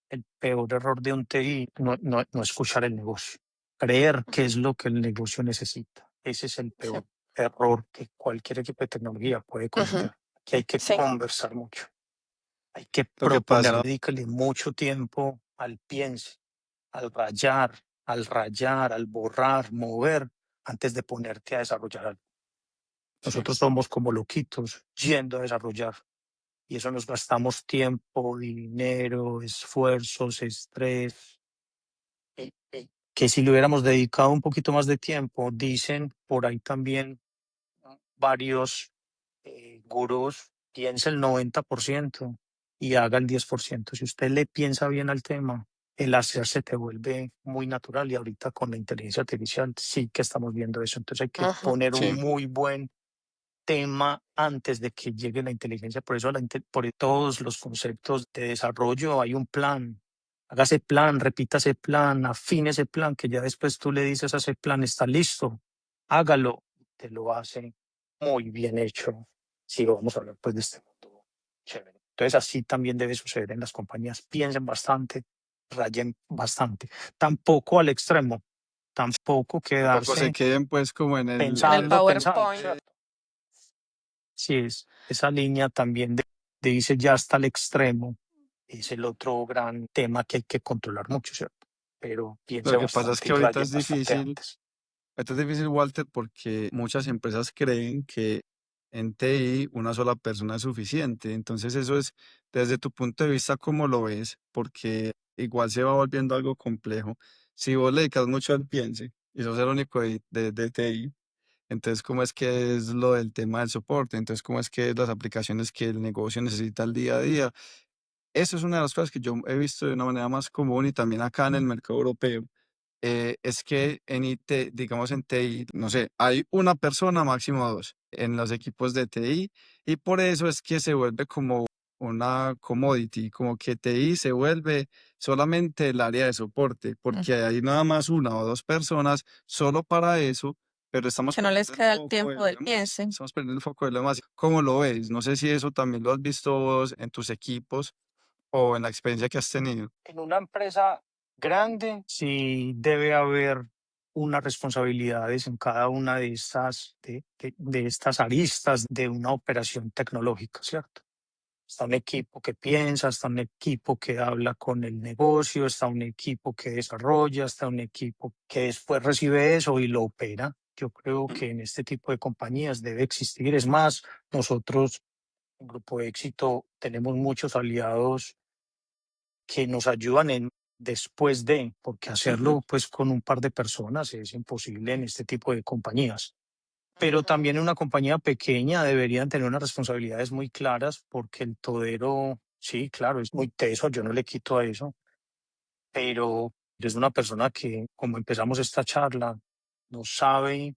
Speaker 1: El peor error de un TI, no escuchar el negocio, creer que es lo que el negocio necesita. Ese es el
Speaker 2: Sí.
Speaker 1: peor error que cualquier equipo de tecnología puede
Speaker 2: Ujú.
Speaker 1: cometer, que hay que
Speaker 2: Sí.
Speaker 1: conversar mucho. Hay que
Speaker 3: Lo que
Speaker 1: proponer,
Speaker 3: pasa,
Speaker 1: dedícale mucho tiempo al piense, al rayar, al borrar, mover, antes de ponerte a desarrollar algo.
Speaker 2: Sí.
Speaker 1: Nosotros somos como loquitos yendo a desarrollar y eso nos gastamos tiempo, dinero, esfuerzos, estrés, que si le hubiéramos dedicado un poquito más de tiempo, dicen por ahí también varios gurús, piensa el 90% y haga el 10%. Si usted le piensa bien al tema, el hacer se te vuelve muy natural y ahorita con la inteligencia artificial sí que estamos viendo eso. Entonces hay que
Speaker 2: Ajá.
Speaker 1: poner un
Speaker 3: Sí,
Speaker 1: muy buen tema antes de que llegue la inteligencia. Por eso por todos los conceptos de desarrollo hay un plan. Haga ese plan, repita ese plan, afine ese plan, que ya después tú le dices a ese plan, está listo, hágalo, te lo hace muy bien hecho. Sí, vamos a hablar pues de este mundo chévere. Entonces así también debe suceder en las compañías. Piensen bastante, rayen bastante. Tampoco al extremo, tampoco
Speaker 3: tampoco se
Speaker 1: quedarse
Speaker 3: queden pues como en
Speaker 2: En el
Speaker 1: pensando.
Speaker 2: PowerPoint.
Speaker 1: Sí, es esa línea también de irse ya hasta el extremo, es el otro gran tema que hay que controlar mucho, ¿cierto? Pero piense
Speaker 3: lo que pasa es
Speaker 1: bastante
Speaker 3: que
Speaker 1: y raye bastante antes.
Speaker 3: ahorita es difícil, Walter, porque muchas empresas creen que en TI una sola persona es suficiente. Entonces eso es, desde tu punto de vista, ¿cómo lo ves? Porque igual se va volviendo algo complejo. Si vos le dedicas mucho al piense y sos el único de TI, entonces, ¿cómo es que es lo del tema del soporte? Entonces, ¿cómo es que las aplicaciones que el negocio necesita al día a día? Eso es una de las cosas que yo he visto de una manera más común y también acá en el mercado europeo. Es que en IT, digamos en TI, no sé, hay una persona, máximo dos, en los equipos de TI y por eso es que se vuelve como una commodity, como que TI se vuelve solamente el área de soporte, porque hay nada más una o dos personas solo para eso, pero estamos
Speaker 2: Que no les
Speaker 3: perdiendo el
Speaker 2: queda el
Speaker 3: foco de
Speaker 2: tiempo
Speaker 3: lo
Speaker 2: del
Speaker 3: demás.
Speaker 2: piense.
Speaker 3: Estamos perdiendo el foco de lo demás. ¿Cómo lo ves? No sé si eso también lo has visto vos en tus equipos o en la experiencia que has tenido.
Speaker 1: En una empresa grande sí debe haber unas responsabilidades en cada una de estas aristas de una operación tecnológica, ¿cierto? Está un equipo que piensa, está un equipo que habla con el negocio, está un equipo que desarrolla, está un equipo que después recibe eso y lo opera. Yo creo que en este tipo de compañías debe existir. Es más, nosotros, en Grupo Éxito, tenemos muchos aliados que nos ayudan en después de, porque hacerlo pues con un par de personas es imposible en este tipo de compañías. Pero también en una compañía pequeña deberían tener unas responsabilidades muy claras porque el todero, sí, claro, es muy teso, yo no le quito a eso, pero es una persona que, como empezamos esta charla, no sabe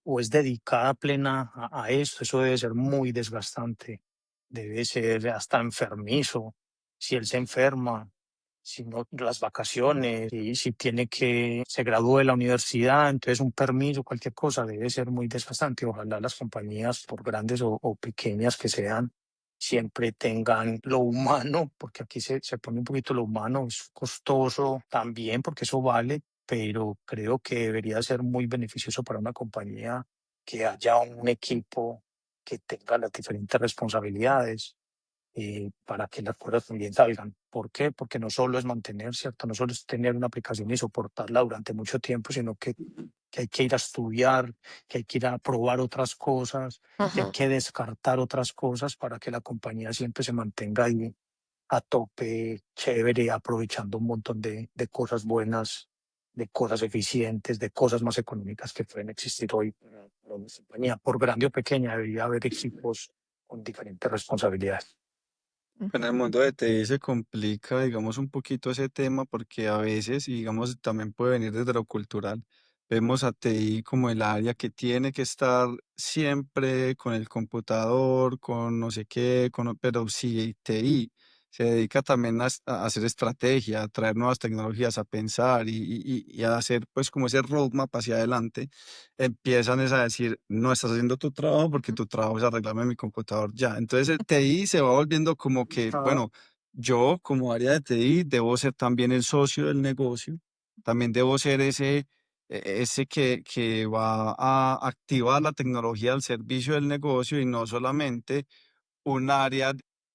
Speaker 1: o es dedicada plena a esto, eso debe ser muy desgastante, debe ser hasta enfermizo. Si él se enferma, si no, las vacaciones, y si tiene que, se gradúe de la universidad, entonces un permiso, cualquier cosa, debe ser muy desgastante. Ojalá las compañías, por grandes o pequeñas que sean, siempre tengan lo humano, porque aquí se pone un poquito lo humano, es costoso también, porque eso vale, pero creo que debería ser muy beneficioso para una compañía que haya un equipo que tenga las diferentes responsabilidades para que las cosas también salgan. ¿Por qué? Porque no solo es mantener, ¿cierto? No solo es tener una aplicación y soportarla durante mucho tiempo, sino que hay que ir a estudiar, que hay que ir a probar otras cosas, que hay
Speaker 2: Ajá.
Speaker 1: que descartar otras cosas para que la compañía siempre se mantenga ahí a tope, chévere, aprovechando un montón de cosas buenas, de cosas eficientes, de cosas más económicas que pueden existir hoy para una compañía. Por grande o pequeña, debería haber equipos con diferentes responsabilidades.
Speaker 3: En el mundo de TI se complica, digamos, un poquito ese tema porque a veces, y digamos, también puede venir desde lo cultural. Vemos a TI como el área que tiene que estar siempre con el computador, con no sé qué, pero si TI se dedica también a hacer estrategia, a traer nuevas tecnologías, a pensar y a hacer pues como ese roadmap hacia adelante, empiezan es a decir, no estás haciendo tu trabajo porque tu trabajo es arreglarme mi computador ya. Entonces el TI se va volviendo como que,
Speaker 1: Ah,
Speaker 3: bueno, yo como área de TI debo ser también el socio del negocio, también debo ser ese que va a activar la tecnología al servicio del negocio y no solamente un área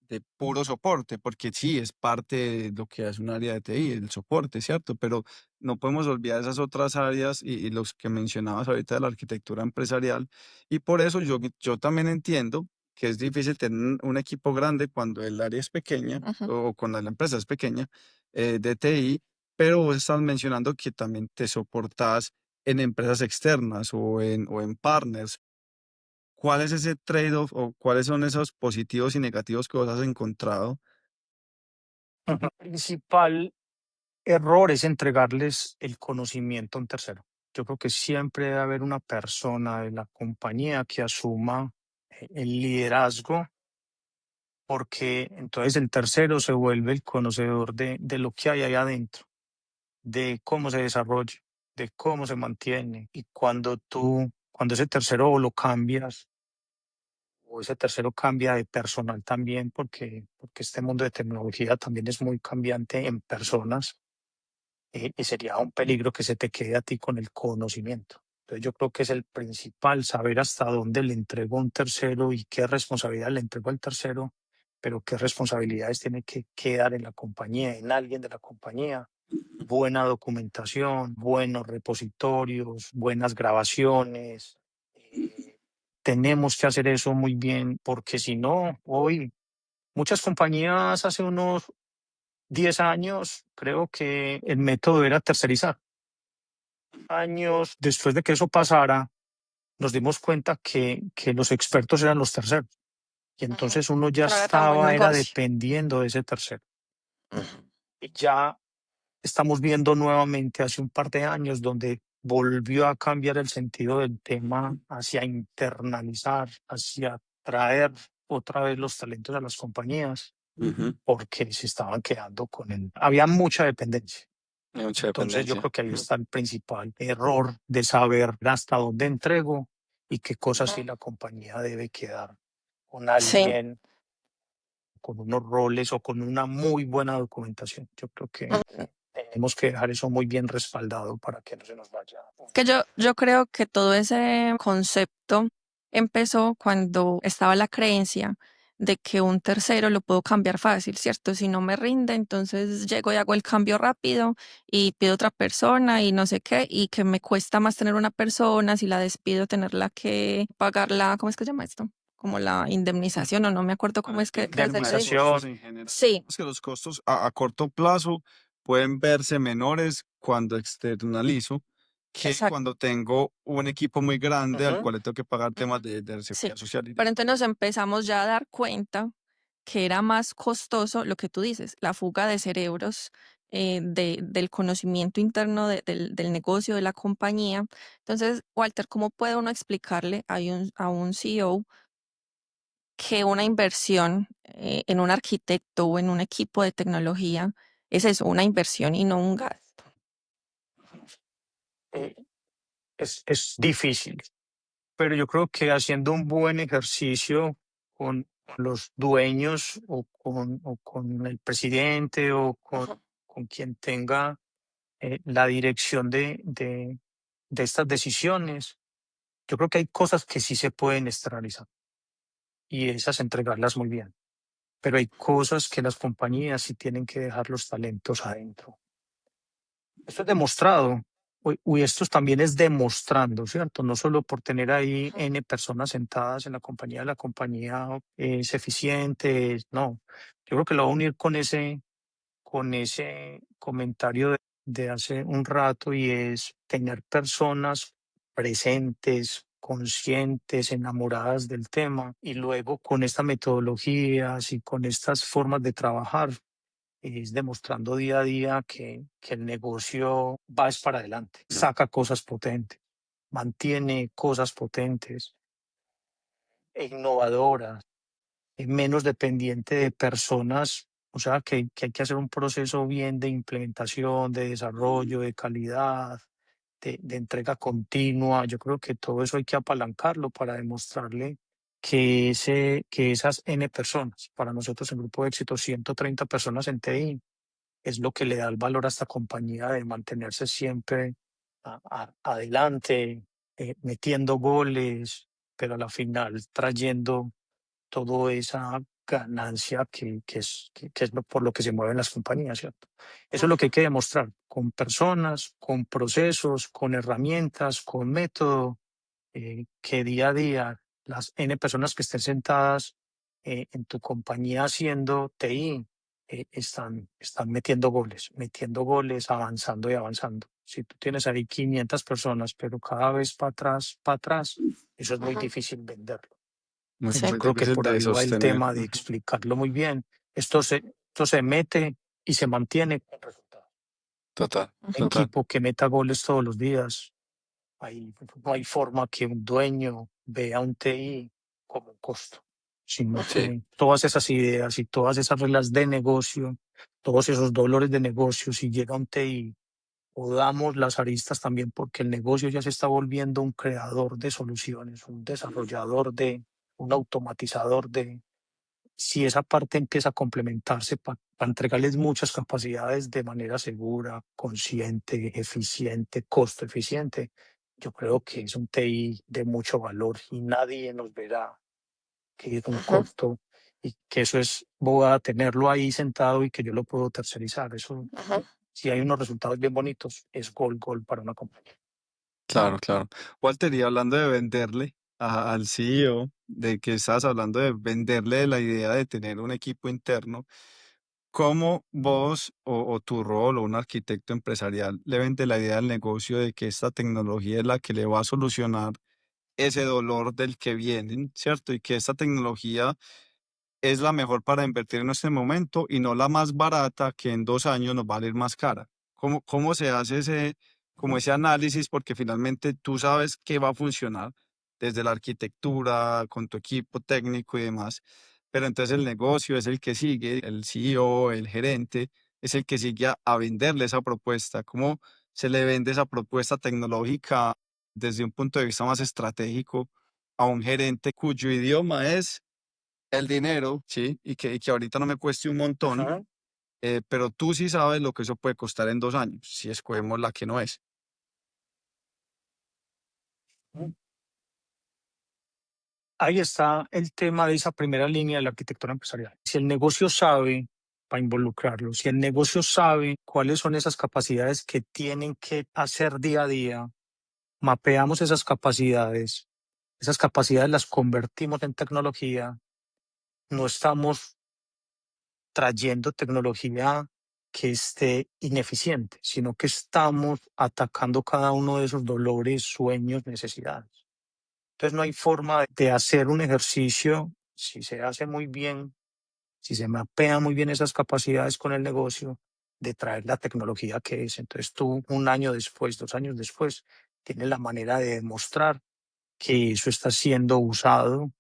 Speaker 3: de puro soporte, porque sí, es parte de lo que hace un área de TI, el soporte, ¿cierto? Pero no podemos olvidar esas otras áreas y los que mencionabas ahorita de la arquitectura empresarial. Y por eso yo también entiendo que es difícil tener un equipo grande cuando el área es pequeña
Speaker 2: Ujú.
Speaker 3: o cuando la empresa es pequeña de TI, pero vos estás mencionando que también te soportás en empresas externas o en partners. ¿Cuál es ese trade-off o cuáles son esos positivos y negativos que vos has encontrado?
Speaker 1: El principal error es entregarles el conocimiento a un tercero. Yo creo que siempre debe haber una persona de la compañía que asuma el liderazgo, porque entonces el tercero se vuelve el conocedor de lo que hay ahí adentro, de cómo se desarrolla, de cómo se mantiene. Y cuando ese tercero lo cambias, o ese tercero cambia de personal también, porque este mundo de tecnología también es muy cambiante en personas, y sería un peligro que se te quede a ti con el conocimiento. Entonces yo creo que es el principal, saber hasta dónde le entrego a un tercero y qué responsabilidad le entrego al tercero, pero qué responsabilidades tiene que quedar en la compañía, en alguien de la compañía. Buena documentación, buenos repositorios, buenas grabaciones. Tenemos que hacer eso muy bien, porque si no, hoy muchas compañías hace unos 10 años, creo que el método era tercerizar. Años después de que eso pasara, nos dimos cuenta que los expertos eran los terceros. Y
Speaker 2: Ujú.
Speaker 1: entonces uno ya
Speaker 2: Que no era tan buen
Speaker 1: era
Speaker 2: negocio.
Speaker 1: dependiendo de ese tercero.
Speaker 2: Ujú.
Speaker 1: Y ya estamos viendo nuevamente hace un par de años donde volvió a cambiar el sentido del tema hacia internalizar, hacia traer otra vez los talentos a las compañías,
Speaker 3: Ujú.
Speaker 1: porque se estaban quedando con él. Había mucha dependencia.
Speaker 3: Hay mucha
Speaker 1: Entonces yo
Speaker 3: dependencia.
Speaker 1: creo que ahí está el principal error de saber hasta dónde entrego y qué cosas sí la compañía debe quedar con
Speaker 2: Sí.
Speaker 1: alguien, con unos roles o con una muy buena documentación. Yo creo que tenemos que dejar eso muy bien respaldado para que no se nos vaya.
Speaker 2: Que yo creo que todo ese concepto empezó cuando estaba la creencia de que un tercero lo puedo cambiar fácil, ¿cierto? Si no me rinde, entonces llego y hago el cambio rápido y pido otra persona y no sé qué, y que me cuesta más tener una persona, si la despido, tenerla que pagar la, ¿cómo es que se llama esto? Como la indemnización, o no me acuerdo cómo es que se le dice.
Speaker 3: Costos
Speaker 1: Indemnización.
Speaker 3: en general.
Speaker 2: Sí,
Speaker 3: Es que los costos a corto plazo pueden verse menores cuando externalizo que
Speaker 2: exacto.
Speaker 3: cuando tengo un equipo muy grande al
Speaker 1: Ujú.
Speaker 3: cual le tengo que pagar temas de la
Speaker 2: Sí,
Speaker 3: seguridad social y
Speaker 2: pero
Speaker 3: demás.
Speaker 2: entonces nos empezamos ya a dar cuenta que era más costoso lo que tú dices, la fuga de cerebros, del conocimiento interno del negocio, de la compañía. Entonces, Walter, ¿cómo puede uno explicarle a un CEO que una inversión en un arquitecto o en un equipo de tecnología es eso, una inversión y no un gasto?
Speaker 1: Eh, es difícil, pero yo creo que haciendo un buen ejercicio con los dueños o con el presidente o
Speaker 2: Ujú.
Speaker 1: con quien tenga la dirección de estas decisiones, yo creo que hay cosas que sí se pueden externalizar y esas entregarlas muy bien, pero hay cosas que las compañías sí tienen que dejar los talentos adentro. Esto es demostrado. Uy, esto también es demostrando, ¿cierto? No solo por tener ahí
Speaker 2: Ujú.
Speaker 1: N personas sentadas en la compañía es eficiente, no. Yo creo que lo voy a unir con ese comentario de hace un rato y es tener personas presentes, conscientes, enamoradas del tema y luego con estas metodologías y con estas formas de trabajar es demostrando día a día que el negocio va es para adelante, saca cosas potentes, mantiene cosas potentes e innovadoras, menos dependiente de personas, o sea, que hay que hacer un proceso bien de implementación, de desarrollo, de calidad, de entrega continua. Yo creo que todo eso hay que apalancarlo para demostrarle que esas N personas, para nosotros en Grupo Éxito, 130 personas en TI, es lo que le da el valor a esta compañía de mantenerse siempre adelante, metiendo goles, pero a la final trayendo toda esa ganancia que es por lo que se mueven las compañías, ¿cierto? Eso es lo que hay que demostrar con personas, con procesos, con herramientas, con método, que día a día las N personas que estén sentadas en tu compañía haciendo TI están metiendo goles, avanzando y avanzando. Si tú tienes ahí 500 personas, pero cada vez para atrás, eso es muy difícil venderlo.
Speaker 3: Muy,
Speaker 2: Sí.
Speaker 1: Yo
Speaker 3: muy
Speaker 1: creo que
Speaker 3: difícil
Speaker 1: por
Speaker 3: de
Speaker 1: ahí va el
Speaker 3: sostener.
Speaker 1: tema de explicarlo muy bien. Esto se mete y se mantiene con resultados.
Speaker 3: Total,
Speaker 1: Un
Speaker 3: total.
Speaker 1: equipo que meta goles todos los días, no hay forma que un dueño vea un TI como un costo, sino
Speaker 3: Sí.
Speaker 1: que todas esas ideas y todas esas reglas de negocio, todos esos dolores de negocio, si llega un TI, podamos las aristas también, porque el negocio ya se está volviendo un creador de soluciones, un desarrollador un automatizador si esa parte empieza a complementarse para entregarles muchas capacidades de manera segura, consciente, eficiente, costo eficiente, yo creo que es un TI de mucho valor y nadie nos verá que es un costo y que eso es, voy a tenerlo ahí sentado y que yo lo puedo tercerizar. Eso, si hay unos resultados bien bonitos, es gol para una compañía.
Speaker 3: Claro, claro. Walter, y hablando de venderle al CEO, de que estabas hablando de venderle la idea de tener un equipo interno, ¿cómo vos o tu rol o un arquitecto empresarial le vende la idea al negocio de que esta tecnología es la que le va a solucionar ese dolor del que vienen, ¿cierto? Y que esta tecnología es la mejor para invertir en este momento y no la más barata que en 2 años nos va a salir más cara. ¿Cómo se hace como ese análisis? Porque finalmente tú sabes que va a funcionar desde la arquitectura, con tu equipo técnico y demás, pero entonces el negocio es el que sigue, el CEO, el gerente, es el que sigue a venderle esa propuesta. ¿Cómo se le vende esa propuesta tecnológica desde un punto de vista más estratégico a un gerente cuyo idioma es el dinero, sí, y que ahorita no me cueste un montón,
Speaker 1: Ajá.
Speaker 3: pero tú sí sabes lo que eso puede costar en 2 años, si escogemos la que no es?
Speaker 1: Ahí está el tema de esa primera línea de la arquitectura empresarial. Si el negocio sabe, para involucrarlo, si el negocio sabe cuáles son esas capacidades que tienen que hacer día a día, mapeamos esas capacidades las convertimos en tecnología, no estamos trayendo tecnología que esté ineficiente, sino que estamos atacando cada uno de esos dolores, sueños, necesidades. Entonces no hay forma de hacer un ejercicio, si se hace muy bien, si se mapea muy bien esas capacidades con el negocio, de traer la tecnología que es. Entonces tú 1 año después, 2 años después, tienes la manera de demostrar que eso está siendo usado,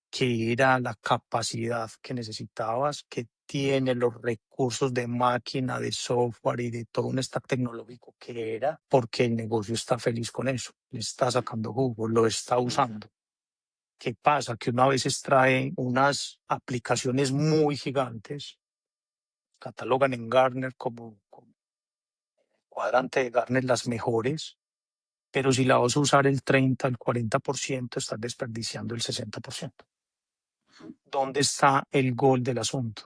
Speaker 1: que era la capacidad que necesitabas, que tiene los recursos de máquina, de software y de todo un stack tecnológico que era, porque el negocio está feliz con eso, le está sacando jugo, lo está usando. ¿Qué pasa? Que uno a veces trae unas aplicaciones muy gigantes, catalogan en Gartner como cuadrante de Gartner las mejores, pero si la vas a usar el 30, el 40%, estás desperdiciando el 60%. ¿Dónde está el gol del asunto?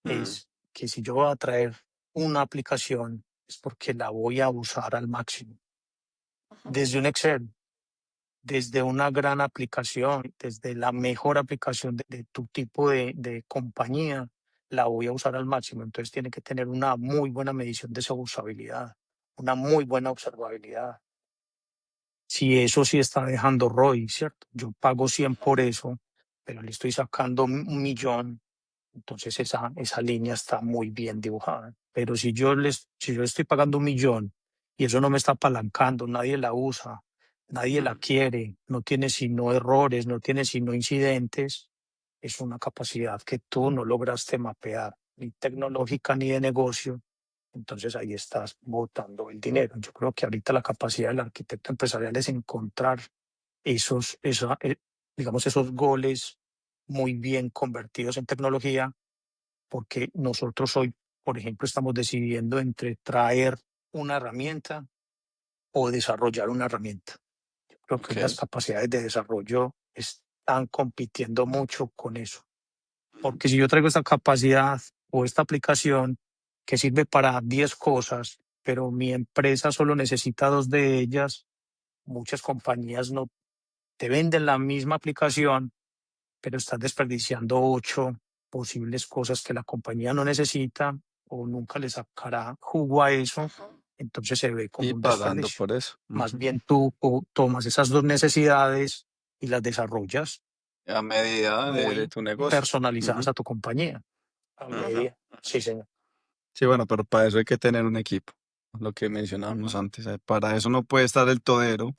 Speaker 1: Es que si yo voy a traer una aplicación, es porque la voy a usar al máximo. Desde un Excel, desde una gran aplicación, desde la mejor aplicación de tu tipo de compañía, la voy a usar al máximo. Entonces tiene que tener una muy buena medición de su usabilidad, una muy buena observabilidad. Si eso sí está dejando ROI, ¿cierto? Yo pago 100 por eso, pero le estoy sacando 1 millón, entonces esa línea está muy bien dibujada. Pero si yo estoy pagando 1 millón y eso no me está apalancando, nadie la usa, nadie la quiere, no tiene sino errores, no tiene sino incidentes, es una capacidad que tú no lograste mapear, ni tecnológica ni de negocio. Entonces ahí estás botando el dinero. Yo creo que ahorita la capacidad del arquitecto empresarial es encontrar digamos, esos goles muy bien convertidos en tecnología, porque nosotros hoy, por ejemplo, estamos decidiendo entre traer una herramienta o desarrollar una herramienta. Yo creo que
Speaker 3: Ok,
Speaker 1: las capacidades de desarrollo están compitiendo mucho con eso. Porque si yo traigo esta capacidad o esta aplicación que sirve para 10 cosas, pero mi empresa solo necesita 2 de ellas, muchas compañías no te venden la misma aplicación, pero estás desperdiciando 8 posibles cosas que la compañía no necesita o nunca le sacará jugo a eso, entonces se ve como
Speaker 3: Y
Speaker 1: un
Speaker 3: pagando
Speaker 1: desperdicio.
Speaker 3: por eso.
Speaker 1: Más bien tú tomas esas 2 necesidades y las desarrollas
Speaker 3: A medida de
Speaker 1: muy
Speaker 3: tu negocio.
Speaker 1: personalizadas
Speaker 3: Ujú,
Speaker 1: a tu compañía. A
Speaker 3: ujú.
Speaker 1: medida. Sí, señor.
Speaker 3: Sí, bueno, pero para eso hay que tener un equipo, lo que mencionábamos antes. Para eso no puede estar el todero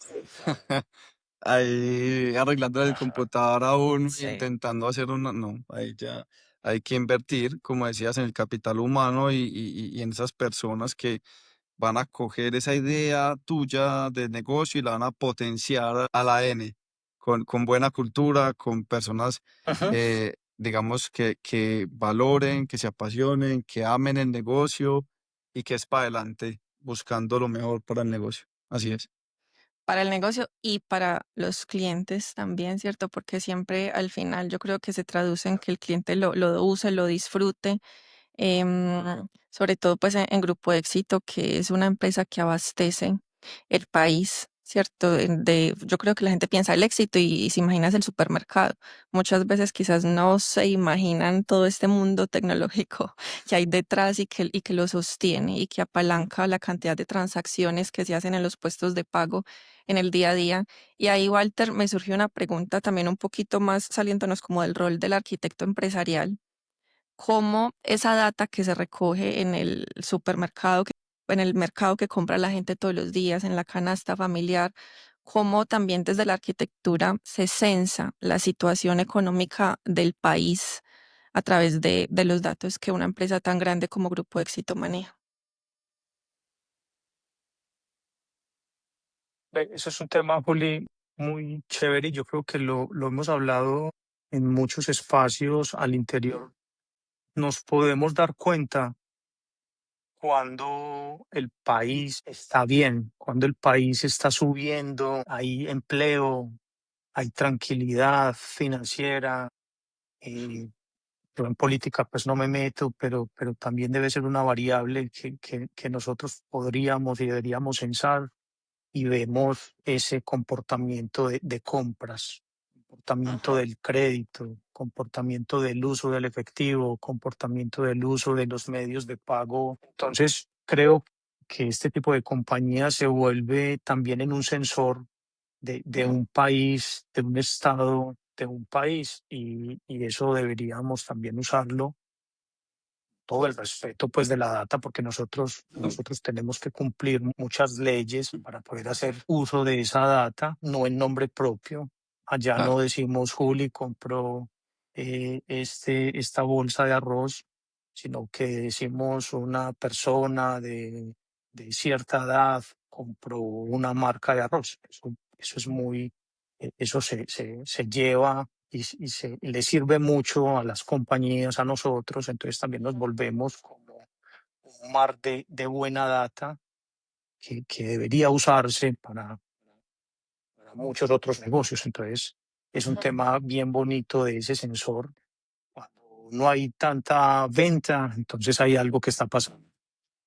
Speaker 3: ahí arreglando el
Speaker 1: Ajá.
Speaker 3: computador a uno,
Speaker 1: Sí.
Speaker 3: intentando hacer una. No, ahí ya hay que invertir, como decías, en el capital humano y en esas personas que van a coger esa idea tuya de negocio y la van a potenciar a la N, con buena cultura, con personas,
Speaker 1: Ujú.
Speaker 3: digamos, que valoren, que se apasionen, que amen el negocio y que es para adelante, buscando lo mejor para el negocio. Así es.
Speaker 2: Para el negocio y para los clientes también, ¿cierto? Porque siempre al final yo creo que se traduce en que el cliente lo use, lo disfrute, sobre todo pues en Grupo Éxito, que es una empresa que abastece el país, ¿cierto? Yo creo que la gente piensa el éxito y se imagina es el supermercado. Muchas veces quizás no se imaginan todo este mundo tecnológico que hay detrás y que lo sostiene y que apalanca la cantidad de transacciones que se hacen en los puestos de pago en el día a día. Y ahí, Walter, me surgió una pregunta también un poquito más saliéndonos como del rol del arquitecto empresarial, cómo esa data que se recoge en el supermercado, en el mercado que compra la gente todos los días, en la canasta familiar, cómo también desde la arquitectura se censa la situación económica del país a través de los datos que una empresa tan grande como Grupo Éxito maneja.
Speaker 1: Eso es un tema, Juli, muy chévere y yo creo que lo hemos hablado en muchos espacios al interior. Nos podemos dar cuenta cuando el país está bien, cuando el país está subiendo, hay empleo, hay tranquilidad financiera. Yo en política pues no me meto, pero también debe ser una variable que nosotros podríamos y deberíamos censar y vemos ese comportamiento de compras, comportamiento del crédito, comportamiento del uso del efectivo, comportamiento del uso de los medios de pago. Entonces, creo que este tipo de compañía se vuelve también en un sensor de un país, de un estado, de un país, y eso deberíamos también usarlo todo el respeto pues de la data, porque nosotros tenemos que cumplir muchas leyes para poder hacer uso de esa data, no en nombre propio. Allá
Speaker 3: Claro.
Speaker 1: no decimos Juli compró esta bolsa de arroz, sino que decimos una persona de cierta edad compró una marca de arroz. Eso es muy, eso se lleva y le sirve mucho a las compañías, a nosotros, entonces también nos volvemos como un mar de buena data que debería usarse para muchos otros negocios. Entonces es un tema bien bonito de ese sensor. Cuando no hay tanta venta, entonces hay algo que está pasando.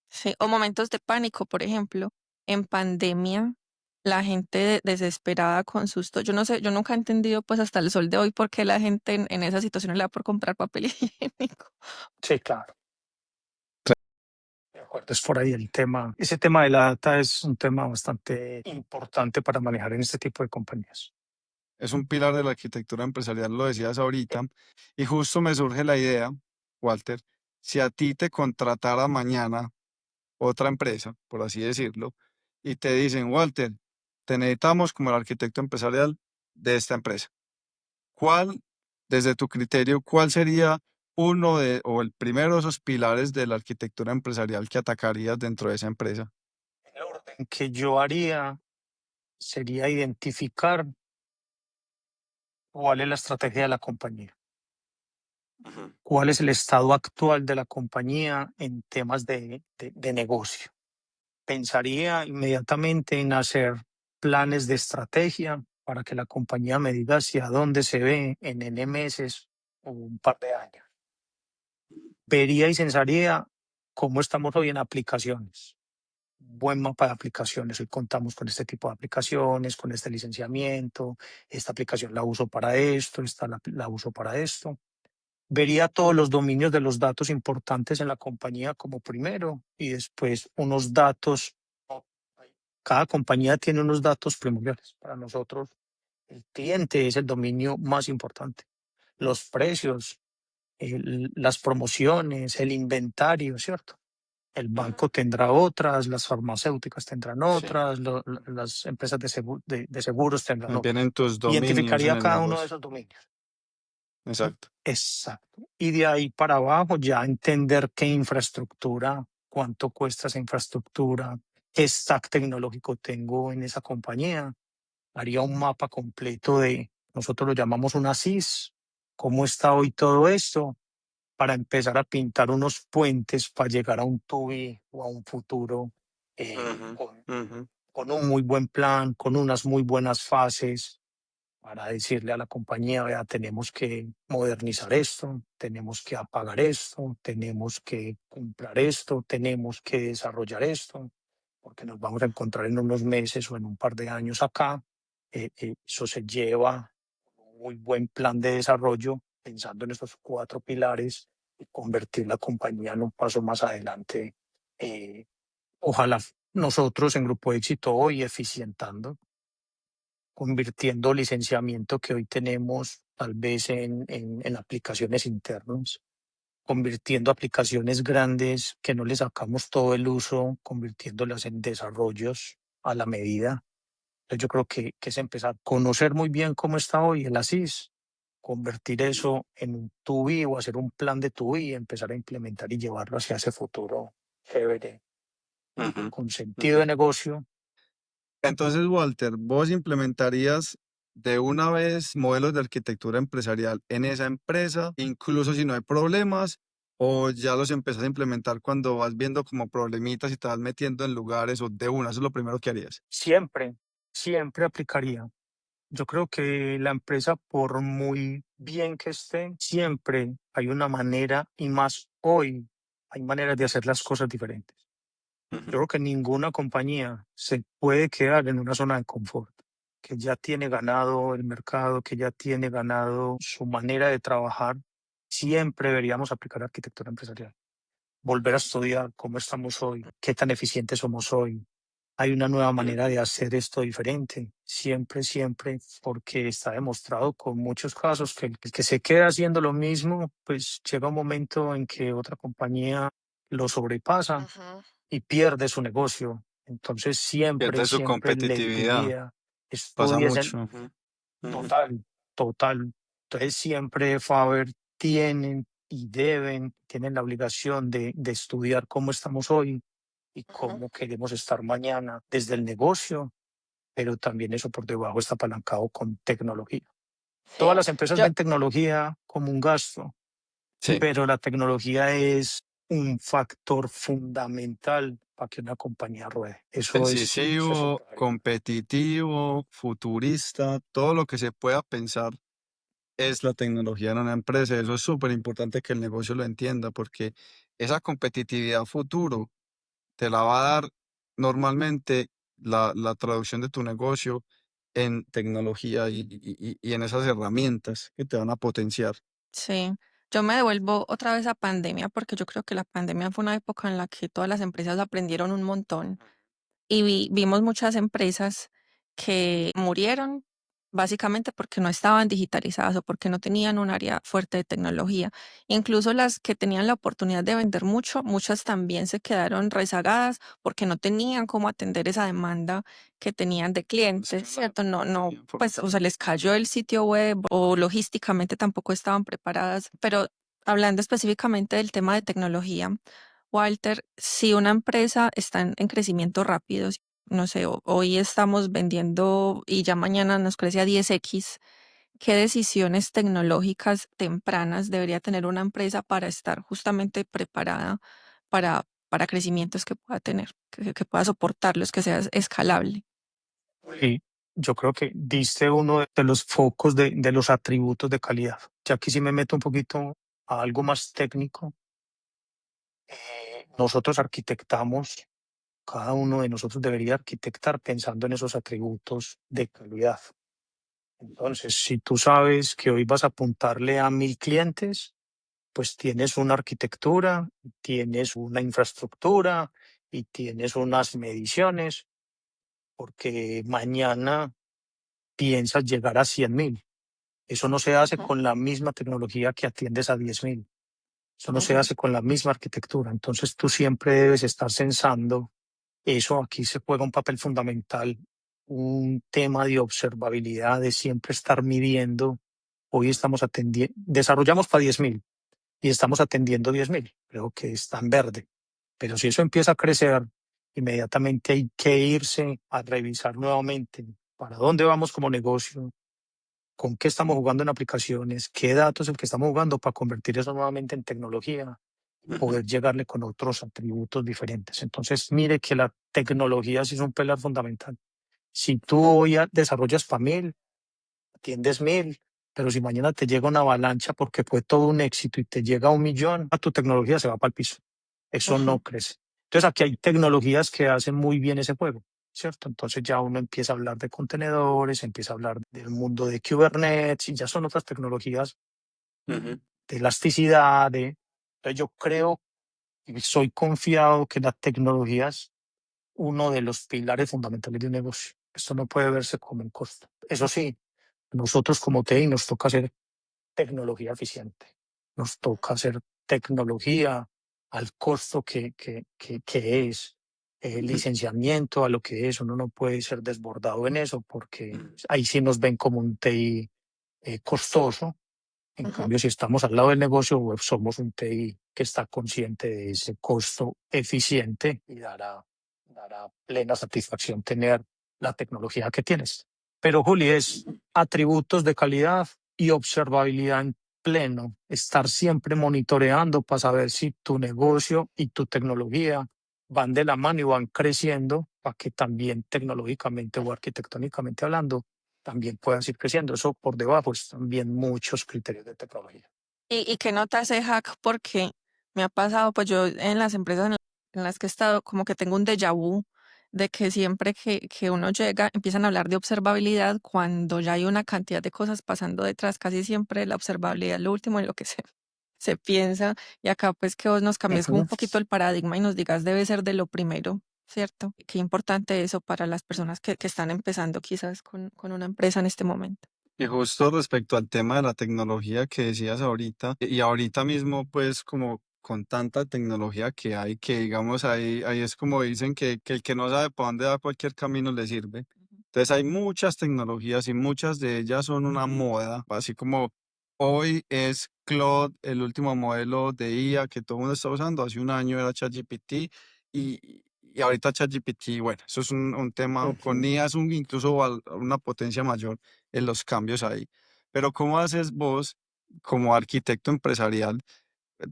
Speaker 2: Sí, o momentos de pánico, por ejemplo, en pandemia, la gente desesperada con susto. Yo no sé, yo nunca he entendido pues hasta el sol de hoy por qué la gente en esa situación le da por comprar papel higiénico.
Speaker 1: Sí, claro. De acuerdo, es por ahí el tema. Ese tema de la data es un tema bastante importante para manejar en este tipo de compañías.
Speaker 3: Es un pilar de la arquitectura empresarial, lo decías ahorita, y justo me surge la idea, Walter, si a ti te contratara mañana otra empresa, por así decirlo, y te dicen, Walter, te necesitamos como el arquitecto empresarial de esta empresa. ¿Cuál, desde tu criterio, cuál sería uno de, o el primero de esos pilares de la arquitectura empresarial que atacarías dentro de esa empresa?
Speaker 1: El orden que yo haría sería identificar cuál es la estrategia de la compañía,
Speaker 3: Ujú.
Speaker 1: cuál es el estado actual de la compañía en temas de negocio. Pensaría inmediatamente en hacer planes de estrategia para que la compañía me diga hacia dónde se ve en N meses un par de años. Vería y sensaría cómo estamos hoy en aplicaciones. Buen mapa de aplicaciones. Hoy contamos con este tipo de aplicaciones, con este licenciamiento. Esta aplicación la uso para esto, esta la uso para esto. Vería todos los dominios de los datos importantes en la compañía como primero y después unos datos. Cada compañía tiene unos datos primordiales. Para nosotros, el cliente es el dominio más importante. Los precios, las promociones, el inventario, ¿cierto? El banco tendrá otras, las farmacéuticas tendrán
Speaker 3: Sí.
Speaker 1: otras, las empresas de seguros tendrán otras.
Speaker 3: Vienen tus dominios en
Speaker 1: Identificaría
Speaker 3: el
Speaker 1: cada uno de
Speaker 3: negocio.
Speaker 1: esos dominios.
Speaker 3: Exacto.
Speaker 1: Exacto. Y de ahí para abajo ya entender qué infraestructura, cuánto cuesta esa infraestructura, qué stack tecnológico tengo en esa compañía. Haría un mapa completo de, nosotros lo llamamos una CIS, cómo está hoy todo esto, para empezar a pintar unos puentes para llegar a un tubi o a un futuro
Speaker 3: Ujú,
Speaker 1: con,
Speaker 3: ujú.
Speaker 1: con un muy buen plan, con unas muy buenas fases, para decirle a la compañía, vea, tenemos que modernizar esto, tenemos que apagar esto, tenemos que comprar esto, tenemos que desarrollar esto, porque nos vamos a encontrar en unos meses o en un par de años acá. Eso se lleva un muy buen plan de desarrollo, pensando en esos 4 pilares y convertir la compañía en un paso más adelante. Ojalá nosotros en Grupo Éxito hoy eficientando, convirtiendo licenciamiento que hoy tenemos tal vez en aplicaciones internas, convirtiendo aplicaciones grandes que no le sacamos todo el uso, convirtiéndolas en desarrollos a la medida. Entonces yo creo que es empezar a conocer muy bien cómo está hoy el ASIS, convertir eso en un TUI o hacer un plan de TUI y empezar a implementar y llevarlo hacia ese futuro chévere,
Speaker 3: Ujú,
Speaker 1: con sentido
Speaker 3: ujú.
Speaker 1: de negocio.
Speaker 3: Entonces, Walter, ¿vos implementarías de una vez modelos de arquitectura empresarial en esa empresa, incluso si no hay problemas, o ya los empezás a implementar cuando vas viendo como problemitas y te vas metiendo en lugares o de una? Eso es lo primero que harías.
Speaker 1: Siempre, siempre aplicaría. Yo creo que la empresa, por muy bien que esté, siempre hay una manera, y más hoy, hay maneras de hacer las cosas diferentes. Yo
Speaker 3: Ujú.
Speaker 1: creo que ninguna compañía se puede quedar en una zona de confort, que ya tiene ganado el mercado, que ya tiene ganado su manera de trabajar. Siempre deberíamos aplicar arquitectura empresarial, volver a estudiar cómo estamos hoy, qué tan eficientes somos hoy. Hay una nueva manera de hacer esto diferente, siempre, siempre, porque está demostrado con muchos casos que el que se queda haciendo lo mismo, pues llega un momento en que otra compañía lo sobrepasa
Speaker 2: Ujú,
Speaker 1: y pierde su negocio. Entonces siempre,
Speaker 3: Pierde su
Speaker 1: siempre les
Speaker 3: competitividad.
Speaker 1: diría,
Speaker 3: Pasa
Speaker 1: estudies
Speaker 3: mucho. Ujú, ujú.
Speaker 1: total, total. Entonces siempre Faber tienen la obligación de estudiar cómo estamos hoy y
Speaker 2: ujú.
Speaker 1: cómo queremos estar mañana desde el negocio, pero también eso por debajo está apalancado con tecnología. Todas
Speaker 2: Sí,
Speaker 1: las empresas
Speaker 2: yo,
Speaker 1: ven tecnología como un gasto,
Speaker 3: Sí.
Speaker 1: pero la tecnología es un factor fundamental para que una compañía ruede. Eso es
Speaker 3: Decisivo,
Speaker 1: indudable.
Speaker 3: competitivo, futurista, todo lo que se pueda pensar es la tecnología en una empresa. Eso es súper importante que el negocio lo entienda porque esa competitividad futuro te la va a dar normalmente la traducción de tu negocio en tecnología y en esas herramientas que te van a potenciar.
Speaker 2: sí, yo me devuelvo otra vez a pandemia porque yo creo que la pandemia fue una época en la que todas las empresas aprendieron un montón. Y vimos muchas empresas que murieron básicamente porque no estaban digitalizadas o porque no tenían un área fuerte de tecnología. Incluso las que tenían la oportunidad de vender mucho, muchas también se quedaron rezagadas porque no tenían cómo atender esa demanda que tenían de clientes, ¿cierto? No, no, pues, o sea, les cayó el sitio web o logísticamente tampoco estaban preparadas. Pero hablando específicamente del tema de tecnología, Walter, si una empresa está en crecimiento rápido, no sé, hoy estamos vendiendo y ya mañana nos crece a 10x, ¿qué decisiones tecnológicas tempranas debería tener una empresa para estar justamente preparada para crecimientos que pueda tener, que pueda soportarlos, que sea escalable?
Speaker 1: Y yo creo que diste uno de los focos de los atributos de calidad. ya aquí sí me meto un poquito a algo más técnico. Nosotros arquitectamos, cada uno de nosotros debería arquitectar pensando en esos atributos de calidad. Entonces, si tú sabes que hoy vas a apuntarle a 1000 clientes, pues tienes una arquitectura, tienes una infraestructura y tienes unas mediciones, porque mañana piensas llegar a 100.000. Eso no se hace
Speaker 2: Ujú,
Speaker 1: con la misma tecnología que atiendes a 10.000. Eso no se
Speaker 2: ujú,
Speaker 1: hace con la misma arquitectura. Entonces tú siempre debes estar censando eso. Aquí se juega un papel fundamental, un tema de observabilidad, de siempre estar midiendo. Hoy estamos atendiendo, desarrollamos para 10.000 y estamos atendiendo 10.000. Creo que está en verde. Pero si eso empieza a crecer, inmediatamente hay que irse a revisar nuevamente para dónde vamos como negocio, con qué estamos jugando en aplicaciones, qué datos es el que estamos jugando para convertir eso nuevamente en tecnología,
Speaker 3: Ujú.
Speaker 1: poder llegarle con otros atributos diferentes. Entonces, mire que la tecnología sí es un pilar fundamental. Si tú
Speaker 2: ujú,
Speaker 1: hoy desarrollas para 1.000, atiendes 1.000, pero si mañana te llega una avalancha porque fue todo un éxito y te llega a 1.000.000, a tu tecnología se va para el piso. Eso no
Speaker 2: ujú,
Speaker 1: crece. Entonces aquí hay tecnologías que hacen muy bien ese juego, ¿cierto? Entonces ya uno empieza a hablar de contenedores, empieza a hablar del mundo de Kubernetes y ya son otras tecnologías
Speaker 3: Ujú.
Speaker 1: de elasticidad. Entonces yo creo y soy confiado que la tecnología es uno de los pilares fundamentales de un negocio. Esto no puede verse como un costo. Eso sí, nosotros como TI nos toca hacer tecnología eficiente. Nos toca hacer tecnología al costo que es, licenciamiento a lo que es. Uno no puede ser desbordado en eso porque ahí sí nos ven como un TI costoso. En
Speaker 2: ujú.
Speaker 1: cambio, si estamos al lado del negocio, pues somos un TI que está consciente de ese costo eficiente y dará plena satisfacción tener la tecnología que tienes. Pero, Juli, es atributos de calidad y observabilidad en pleno, estar siempre monitoreando para saber si tu negocio y tu tecnología van de la mano y van creciendo para que también tecnológicamente o arquitectónicamente hablando también puedan seguir creciendo. Eso por debajo es también muchos criterios de tecnología.
Speaker 2: ¿Y qué nota ese hack? Porque me ha pasado, pues yo en las empresas en las que he estado, como que tengo un déjà vu de que siempre que uno llega, empiezan a hablar de observabilidad cuando ya hay una cantidad de cosas pasando detrás. Casi siempre la observabilidad es lo último en lo que se piensa. Y acá pues que vos nos cambies como un
Speaker 1: Ujú.
Speaker 2: poquito el paradigma y nos digas debe ser de lo primero, ¿cierto? Qué importante eso para las personas que están empezando quizás con una empresa en este momento.
Speaker 3: Y justo respecto al tema de la tecnología que decías ahorita, y ahorita mismo pues como con tanta tecnología que hay, que digamos ahí es como dicen que el que no sabe para dónde va cualquier camino le sirve. Entonces hay muchas tecnologías y muchas de ellas son una moda, así como hoy es Claude, el último modelo de IA que todo el mundo está usando, hace un año era ChatGPT y ahorita ChatGPT, bueno, eso es un tema, con
Speaker 1: Ujú.
Speaker 3: IA es incluso una potencia mayor en los cambios ahí. Pero ¿cómo haces vos, como arquitecto empresarial,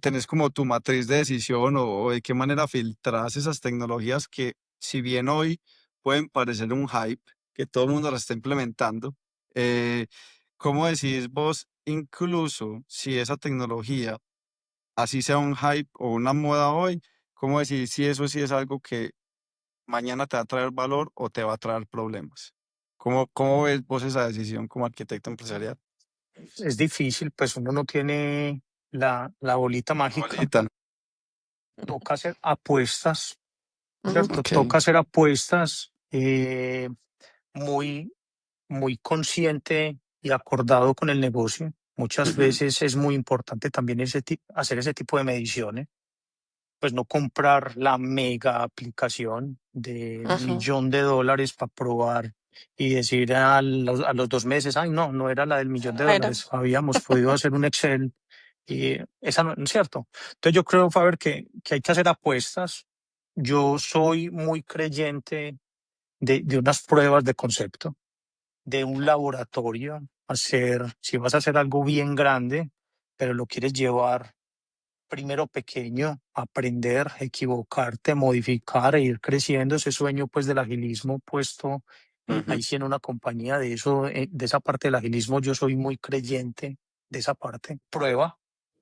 Speaker 3: tenés como tu matriz de decisión o de qué manera filtras esas tecnologías que, si bien hoy pueden parecer un hype, que todo el mundo la está implementando, eh, ¿cómo decís vos, incluso si esa tecnología, así sea un hype o una moda hoy, cómo decís si eso sí es algo que mañana te va a traer valor o te va a traer problemas? ¿Cómo ves vos esa decisión como arquitecto empresarial?
Speaker 1: Es difícil, pues uno no tiene la bolita mágica.
Speaker 3: Bolita.
Speaker 1: Toca hacer apuestas,
Speaker 2: Ujú,
Speaker 1: ¿cierto?
Speaker 3: Ok.
Speaker 1: Toca hacer apuestas muy, muy consciente y acordado con el negocio. Muchas
Speaker 3: Ujú,
Speaker 1: veces es muy importante también hacer ese tipo de mediciones, pues no comprar la mega aplicación de
Speaker 2: ujú.
Speaker 1: $1.000.000 para probar y decir a los 2 meses, ay, no, no era la del millón de
Speaker 2: No era.
Speaker 1: dólares, habíamos podido hacer un Excel y esa no es cierto. Entonces yo creo, Faber, que hay que hacer apuestas. Yo soy muy creyente de unas pruebas de concepto, de un laboratorio, si vas a hacer algo bien grande, pero lo quieres llevar primero pequeño, aprender, equivocarte, modificar e ir creciendo. Ese sueño pues del agilismo puesto
Speaker 3: ujú,
Speaker 1: ahí sí en una compañía de eso, de esa parte del agilismo yo soy muy creyente. de esa parte.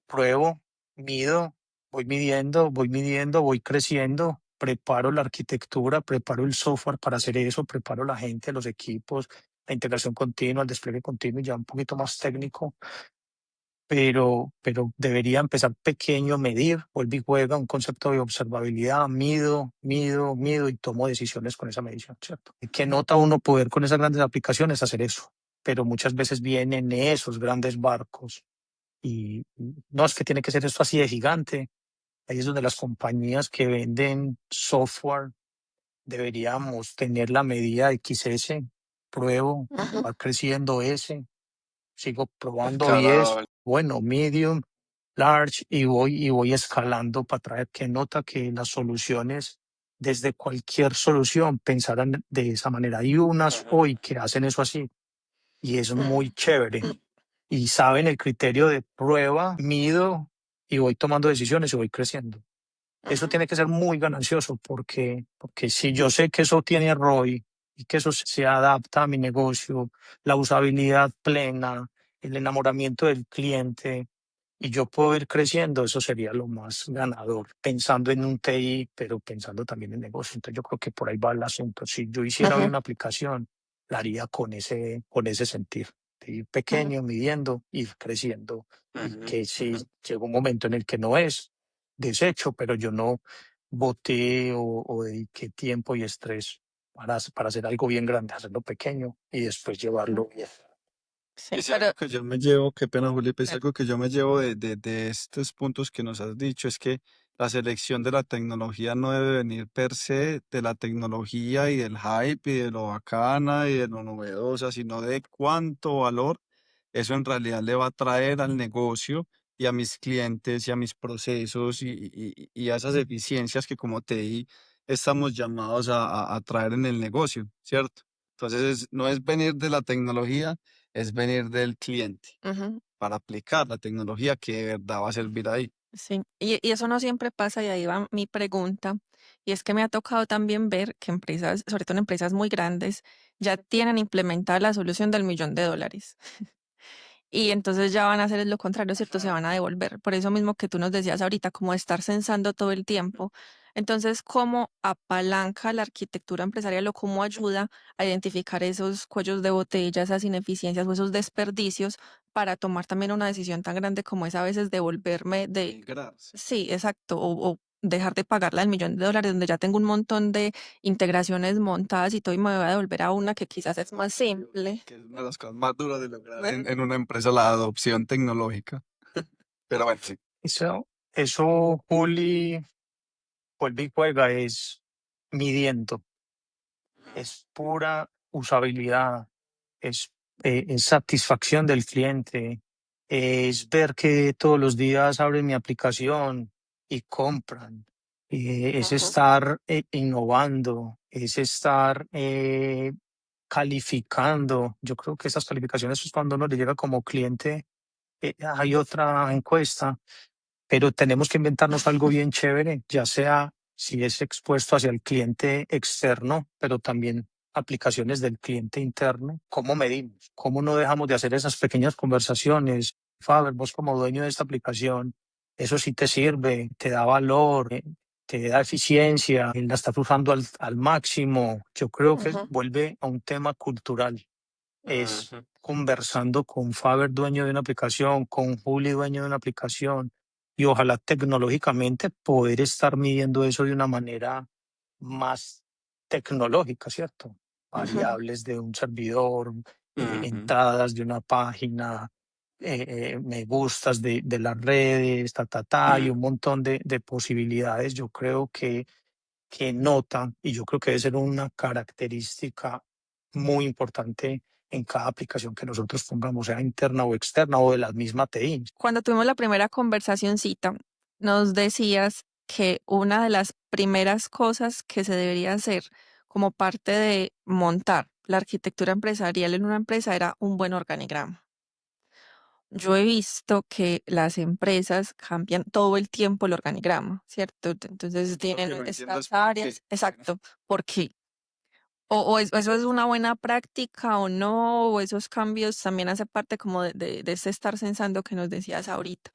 Speaker 1: Pruebo, mido, voy midiendo, voy creciendo, preparo la arquitectura, preparo el software para hacer eso, preparo la gente, los equipos, la integración continua, el despliegue continuo, ya un poquito más técnico, pero debería empezar pequeño, medir, vuelve y juega un concepto de observabilidad, mido y tomo decisiones con esa medición, ¿cierto? ¿Qué nota uno poder con esas grandes aplicaciones hacer eso? Pero muchas veces vienen esos grandes barcos y no es que tiene que ser esto así de gigante. Ahí es donde las compañías que venden software deberíamos tener la medida de XS, pruebo,
Speaker 2: Ujú,
Speaker 1: va creciendo S, sigo probando y es
Speaker 3: Escalable.
Speaker 1: bueno, medium, large y voy escalando para traer que nota que las soluciones, desde cualquier solución, pensarán de esa manera. Hay unas
Speaker 2: ujú,
Speaker 1: hoy que hacen eso así y es muy
Speaker 2: mm,
Speaker 1: chévere y saben el criterio de prueba, mido y voy tomando decisiones y voy creciendo. Eso
Speaker 2: ujú,
Speaker 1: tiene que ser muy ganancioso porque si yo sé que eso tiene ROI y que eso se adapta a mi negocio, la usabilidad plena, el enamoramiento del cliente, y yo puedo ir creciendo, eso sería lo más ganador, pensando en un TI, pero pensando también en negocio. Entonces yo creo que por ahí va el asunto. Si yo hiciera hoy
Speaker 2: ujú,
Speaker 1: una aplicación, la haría con ese sentir, de ir
Speaker 2: ujú,
Speaker 1: pequeño, midiendo, ir creciendo, y
Speaker 2: ujú,
Speaker 1: que si
Speaker 2: ujú.
Speaker 1: llega un momento en el que no es, desecho, pero yo no boté o dediqué tiempo y estrés para hacer algo bien grande, hacerlo pequeño y después llevarlo bien.
Speaker 2: Sí,
Speaker 3: Y si
Speaker 2: pero
Speaker 3: algo que yo me llevo, qué pena, Felipe, si algo que yo me llevo de estos puntos que nos has dicho es que la selección de la tecnología no debe venir per se de la tecnología y del hype y de lo bacana y de lo novedosa, sino de cuánto valor eso en realidad le va a traer al negocio y a mis clientes y a mis procesos y a esas eficiencias que como TI estamos llamados a traer en el negocio, ¿cierto? Entonces no es venir de la tecnología, es venir del cliente
Speaker 2: ujú,
Speaker 3: para aplicar la tecnología que de verdad va a servir ahí.
Speaker 2: sí, y eso no siempre pasa, y ahí va mi pregunta, y es que me ha tocado también ver que empresas, sobre todo en empresas muy grandes, ya tienen implementada la solución del $1.000.000. Y entonces ya van a hacer es lo contrario, ¿cierto? Se van a devolver. Por eso mismo que tú nos decías ahorita, como estar censando todo el tiempo. Entonces, ¿cómo apalanca la arquitectura empresarial o cómo ayuda a identificar esos cuellos de botella, esas ineficiencias o esos desperdicios para tomar también una decisión tan grande como es a veces devolverme de,
Speaker 3: Migrarse.
Speaker 2: sí, exacto, o dejar de pagarla el $1.000.000 donde ya tengo un montón de integraciones montadas y todo y me voy a devolver a una que quizás es más simple?
Speaker 3: Que es una de las cosas más duras de lograr en una empresa, la adopción tecnológica. Pero bueno, sí.
Speaker 1: Eso, Juli, vuelve y juega, es midiendo, es pura usabilidad, es satisfacción del cliente, es ver que todos los días abren mi aplicación y compran, es
Speaker 2: Ujú,
Speaker 1: estar innovando, es estar calificando. Yo creo que esas calificaciones es cuando uno le llega como cliente. Hay otra encuesta, pero tenemos que inventarnos algo bien chévere, ya sea si es expuesto hacia el cliente externo, pero también aplicaciones del cliente interno. ¿Cómo medimos? ¿Cómo no dejamos de hacer esas pequeñas conversaciones? Faber, vos como dueño de esta aplicación, eso sí te sirve, te da valor, te da eficiencia, la estás usando al máximo. Yo creo que
Speaker 2: ujú,
Speaker 1: vuelve a un tema cultural, es
Speaker 2: ujú.
Speaker 1: conversando con Faber, dueño de una aplicación, con Juli, dueño de una aplicación, y ojalá tecnológicamente poder estar midiendo eso de una manera más tecnológica, ¿cierto?
Speaker 2: Ujú,
Speaker 1: Variables de un servidor,
Speaker 3: Ujú.
Speaker 1: entradas de una página, me gustas de las redes, y un montón de posibilidades. Yo creo que notan, y yo creo que debe ser una característica muy importante en cada aplicación que nosotros pongamos, sea interna o externa o de la misma TI.
Speaker 2: Cuando tuvimos la primera conversacioncita, nos decías que una de las primeras cosas que se debería hacer como parte de montar la arquitectura empresarial en una empresa era un buen organigrama. Yo he visto que las empresas cambian todo el tiempo el organigrama, ¿cierto? Entonces
Speaker 3: Lo
Speaker 2: tienen
Speaker 3: que no entiendo es
Speaker 2: estas
Speaker 3: por qué.
Speaker 2: áreas, exacto. ¿Por qué? ¿Eso es una buena práctica o no? ¿O esos cambios también hace parte como de ese estar censando que nos decías ahorita?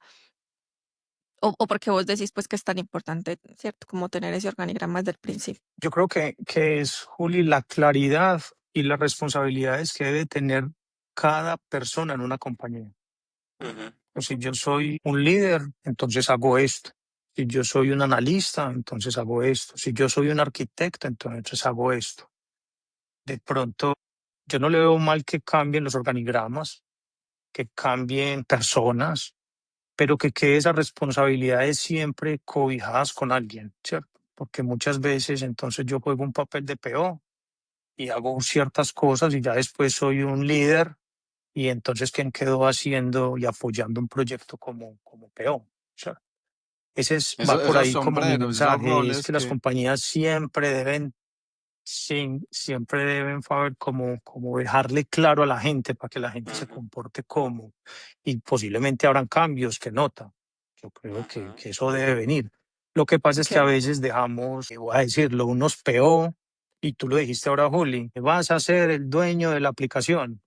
Speaker 2: ¿O porque vos decís pues que es tan importante, cierto, como tener ese organigrama desde el principio?
Speaker 1: Yo creo que es, Juli, la claridad y las responsabilidades que debe tener cada persona en una compañía. Pues si yo soy un líder, entonces hago esto. Si yo soy un analista, entonces hago esto. Si yo soy un arquitecto, entonces hago esto. De pronto, yo no le veo mal que cambien los organigramas, que cambien personas, pero que quede esas responsabilidades siempre cobijadas con alguien, ¿cierto? Porque muchas veces entonces yo juego un papel de PO y hago ciertas cosas y ya después soy un líder y entonces ¿quién quedó haciendo y apoyando un proyecto como PO? O sea, va por
Speaker 3: Esos
Speaker 1: ahí como mi
Speaker 3: sombreros, esos
Speaker 1: mensaje, es
Speaker 3: roles
Speaker 1: que las
Speaker 3: que...
Speaker 1: compañías siempre deben, siempre deben saber cómo dejarle claro a la gente para que la gente se comporte como, y posiblemente habrán cambios que nota. Yo creo que eso debe venir. Lo que pasa es que a
Speaker 2: Ok.
Speaker 1: veces dejamos, voy a decirlo, unos PO, y tú lo dijiste ahora, Juli, vas a ser el dueño de la aplicación.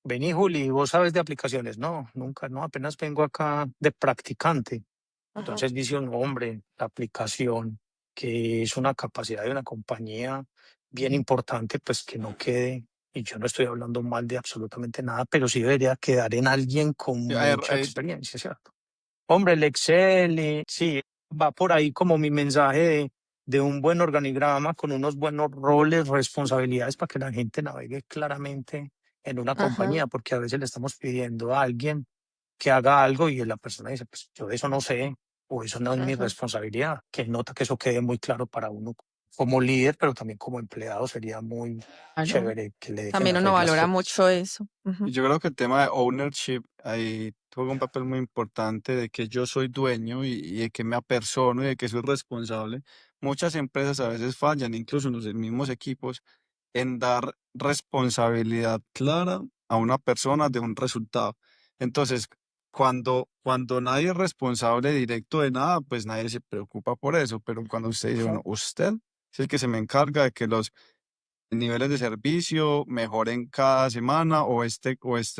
Speaker 1: Vení, Juli, ¿vos sabes de aplicaciones? No, nunca, no, apenas vengo acá de practicante.
Speaker 2: Ajá.
Speaker 1: Entonces dice un hombre, la aplicación, que es una capacidad de una compañía bien importante, pues que no quede, y yo no estoy hablando mal de absolutamente nada, pero sí debería quedar en alguien con mucha experiencia, ¿cierto? Hombre, el Excel, sí, va por ahí como mi mensaje de un buen organigrama con unos buenos roles, responsabilidades para que la gente navegue claramente en una
Speaker 2: Ajá.
Speaker 1: compañía, porque a veces le estamos pidiendo a alguien que haga algo y la persona dice, pues yo de eso no sé o eso no es mi
Speaker 2: Ajá.
Speaker 1: responsabilidad. Que nota que eso quede muy claro para uno como líder, pero también como empleado sería muy
Speaker 2: Claro.
Speaker 1: chévere que le dejen
Speaker 2: También
Speaker 1: las
Speaker 2: uno
Speaker 1: reglas
Speaker 2: valora
Speaker 1: claras.
Speaker 2: mucho eso.
Speaker 3: Y
Speaker 2: Ujú.
Speaker 3: yo creo que el tema de ownership ahí juega un papel muy importante de que yo soy dueño y de que me apersono y de que soy responsable. Muchas empresas a veces fallan, incluso en los mismos equipos, en dar responsabilidad clara a una persona de un resultado. Entonces, cuando nadie es responsable directo de nada, pues nadie se preocupa por eso. Pero cuando usted dice, bueno, usted es el que se me encarga de que los niveles de servicio mejoren cada semana o este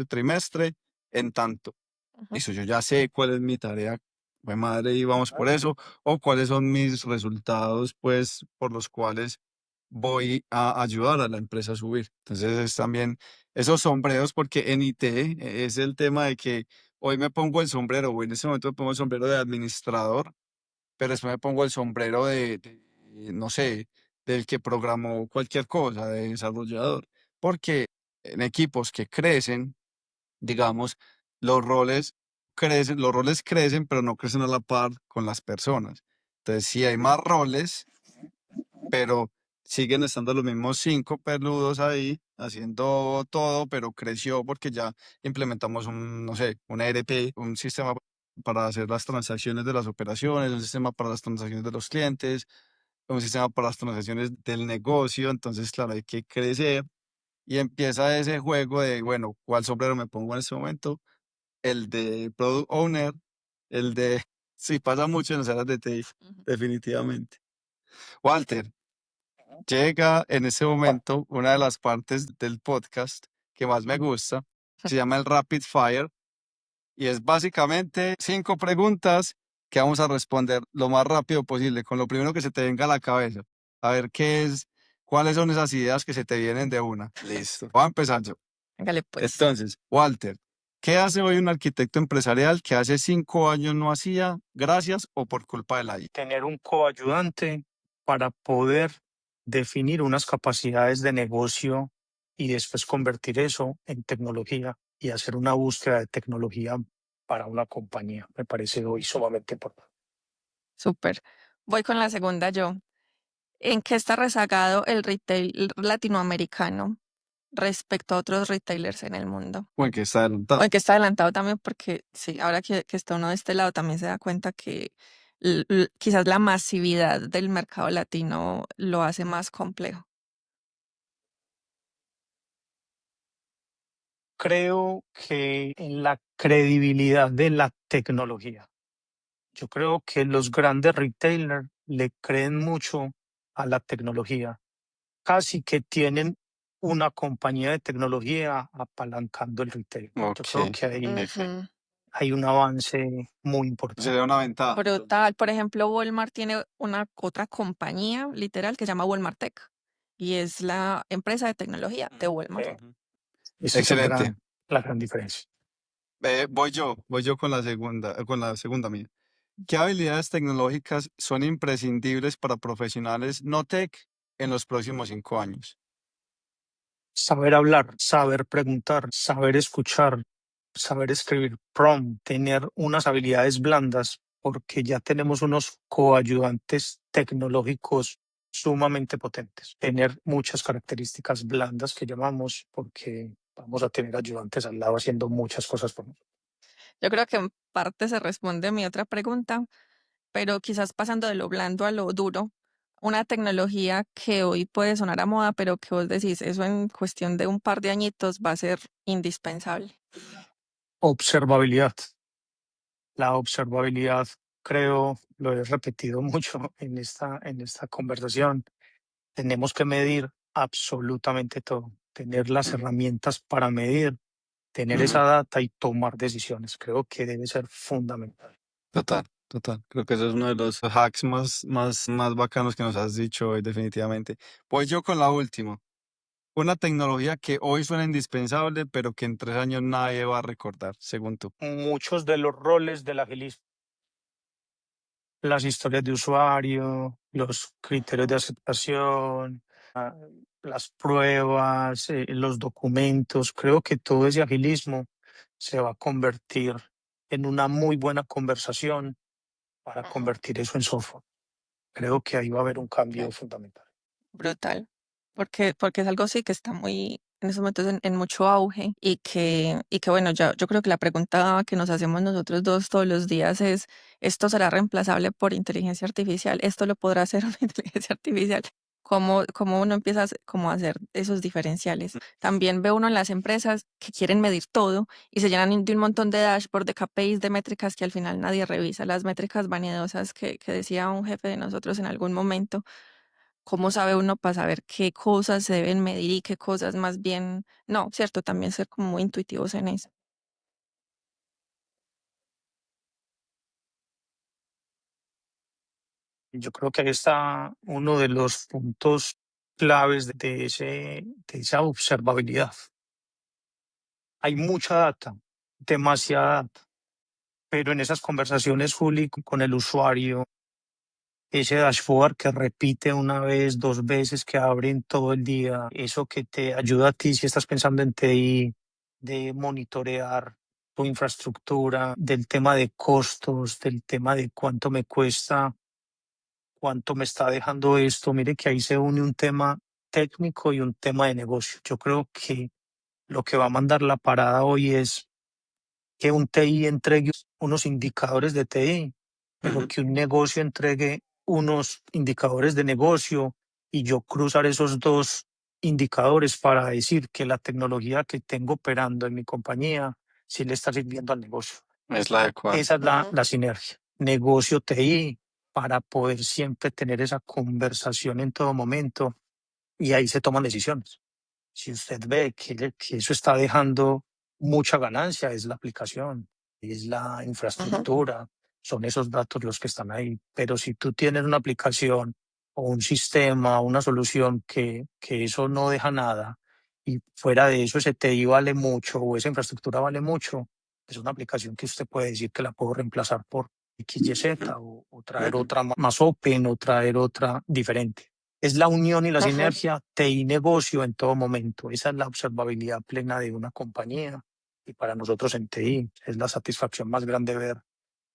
Speaker 3: trimestre en tanto.
Speaker 2: Ujú.
Speaker 3: Eso, yo ya sé cuál es mi tarea, pues madre, y vamos por eso, o cuáles son mis resultados, pues, por los cuales voy a ayudar a la empresa a subir. Entonces, es también esos sombreros, porque en IT es el tema de que hoy me pongo el sombrero, o en ese momento me pongo el sombrero de administrador, pero después me pongo el sombrero no sé, del que programó cualquier cosa, de desarrollador, porque en equipos que crecen, digamos, los roles crecen, pero no crecen a la par con las personas. Entonces, si hay más roles, pero siguen estando los mismos cinco peludos ahí haciendo todo, pero creció porque ya implementamos un, no sé, un ERP, un sistema para hacer las transacciones de las operaciones, un sistema para las transacciones de los clientes, un sistema para las transacciones del negocio. Entonces, claro, hay que crecer y empieza ese juego de, bueno, ¿cuál sombrero me pongo en este momento? El de Product Owner, el de... Sí, pasa mucho en las áreas de TI,
Speaker 2: Ujú.
Speaker 3: definitivamente. Walter, llega en ese momento una de las partes del podcast que más me gusta, se llama el Rapid Fire y es básicamente 5 preguntas que vamos a responder lo más rápido posible, con lo primero que se te venga a la cabeza. A ver cuáles son esas ideas que se te vienen de una. Listo. Voy a empezar yo.
Speaker 2: Hágale pues.
Speaker 3: Entonces, Walter, ¿qué hace hoy un arquitecto empresarial que hace 5 años no hacía, gracias o por culpa de la I?
Speaker 1: Tener un coayudante para poder definir unas capacidades de negocio y después convertir eso en tecnología y hacer una búsqueda de tecnología para una compañía. Me parece hoy sumamente importante.
Speaker 2: Súper. Voy con la segunda yo. ¿En qué está rezagado el retail latinoamericano respecto a otros retailers en el mundo?
Speaker 3: Bueno, que está
Speaker 2: O
Speaker 3: adelantado.
Speaker 2: en qué está adelantado también, porque sí, ahora que está uno de este lado también se da cuenta que quizás la masividad del mercado latino lo hace más complejo.
Speaker 1: Creo que en la credibilidad de la tecnología. Yo creo que los grandes retailers le creen mucho a la tecnología. casi que tienen una compañía de tecnología apalancando el retail. Yo creo
Speaker 3: Ok.
Speaker 1: que
Speaker 2: Ujú.
Speaker 1: hay un avance muy importante.
Speaker 3: Sería una ventaja.
Speaker 2: Brutal. Por ejemplo, Walmart tiene una otra compañía literal que se llama Walmart Tech y es la empresa de tecnología de Walmart.
Speaker 3: Ujú.
Speaker 1: Esa es
Speaker 3: Excelente.
Speaker 1: la gran diferencia.
Speaker 3: Voy yo con la segunda mía. ¿Qué habilidades tecnológicas son imprescindibles para profesionales no tech en los próximos 5 años?
Speaker 1: Saber hablar, saber preguntar, saber escuchar, saber escribir prompt, tener unas habilidades blandas, porque ya tenemos unos coayudantes tecnológicos sumamente potentes. Tener muchas características blandas que llamamos, porque vamos a tener ayudantes al lado haciendo muchas cosas por nosotros.
Speaker 2: Yo creo que en parte se responde a mi otra pregunta, pero quizás pasando de lo blando a lo duro, una tecnología que hoy puede sonar a moda, pero que vos decís, eso en cuestión de un par de añitos va a ser indispensable.
Speaker 1: Observabilidad. La observabilidad, creo, lo he repetido mucho en esta conversación. Tenemos que medir absolutamente todo, tener las
Speaker 3: Ujú.
Speaker 1: herramientas para medir, tener esa data y tomar decisiones. Creo que debe ser fundamental.
Speaker 3: Total, total. Creo que eso es uno de los hacks más bacanos que nos has dicho hoy, definitivamente. Pues yo con la última. Una tecnología que hoy suena indispensable, pero que en 3 años nadie va a recordar, según tú.
Speaker 1: Muchos de los roles del agilismo, las historias de usuario, los criterios de aceptación, ah, las pruebas, los documentos, creo que todo ese agilismo se va a convertir en una muy buena conversación para convertir eso en software. Creo que ahí va a haber un cambio fundamental.
Speaker 2: Brutal, porque es algo sí que está muy en estos momentos en mucho auge y que bueno, ya yo creo que la pregunta que nos hacemos nosotros dos todos los días es, ¿esto será reemplazable por inteligencia artificial? ¿Esto lo podrá hacer una inteligencia artificial? ¿Cómo uno empieza como a hacer esos diferenciales? También ve uno en las empresas que quieren medir todo y se llenan de un montón de dashboard, de KPIs, de métricas que al final nadie revisa, las métricas vanidosas que decía un jefe de nosotros en algún momento. ¿Cómo sabe uno para saber qué cosas se deben medir y qué cosas más bien no? ¿Cierto? También ser como muy intuitivos en eso.
Speaker 1: Yo creo que ahí está uno de los puntos claves de esa observabilidad. Hay mucha data, demasiada data, pero en esas conversaciones, Juli, con el usuario, ese dashboard que repite una vez, dos veces, que abren todo el día, eso que te ayuda a ti si estás pensando en TI, de monitorear tu infraestructura, del tema de costos, del tema de cuánto me cuesta, cuánto me está dejando esto. Mire que ahí se une un tema técnico y un tema de negocio. Yo creo que lo que va a mandar la parada hoy es que un TI entregue unos indicadores de TI, pero que un negocio entregue unos indicadores de negocio y yo cruzar esos dos indicadores para decir que la tecnología que tengo operando en mi compañía sí le está sirviendo al negocio.
Speaker 3: Es la adecuada.
Speaker 1: Esa es la sinergia. Negocio TI para poder siempre tener esa conversación en todo momento y ahí se toman decisiones. Si usted ve que eso está dejando mucha ganancia, es la aplicación, es la infraestructura, son esos datos los que están ahí. Pero si tú tienes una aplicación o un sistema, una solución que eso no deja nada y fuera de eso ese TI vale mucho o esa infraestructura vale mucho, es una aplicación que usted puede decir que la puedo reemplazar por XYZ o traer otra más open o traer otra diferente. Es la unión y la sinergia TI negocio en todo momento. Esa es la observabilidad plena de una compañía. Y para nosotros en TI es la satisfacción más grande ver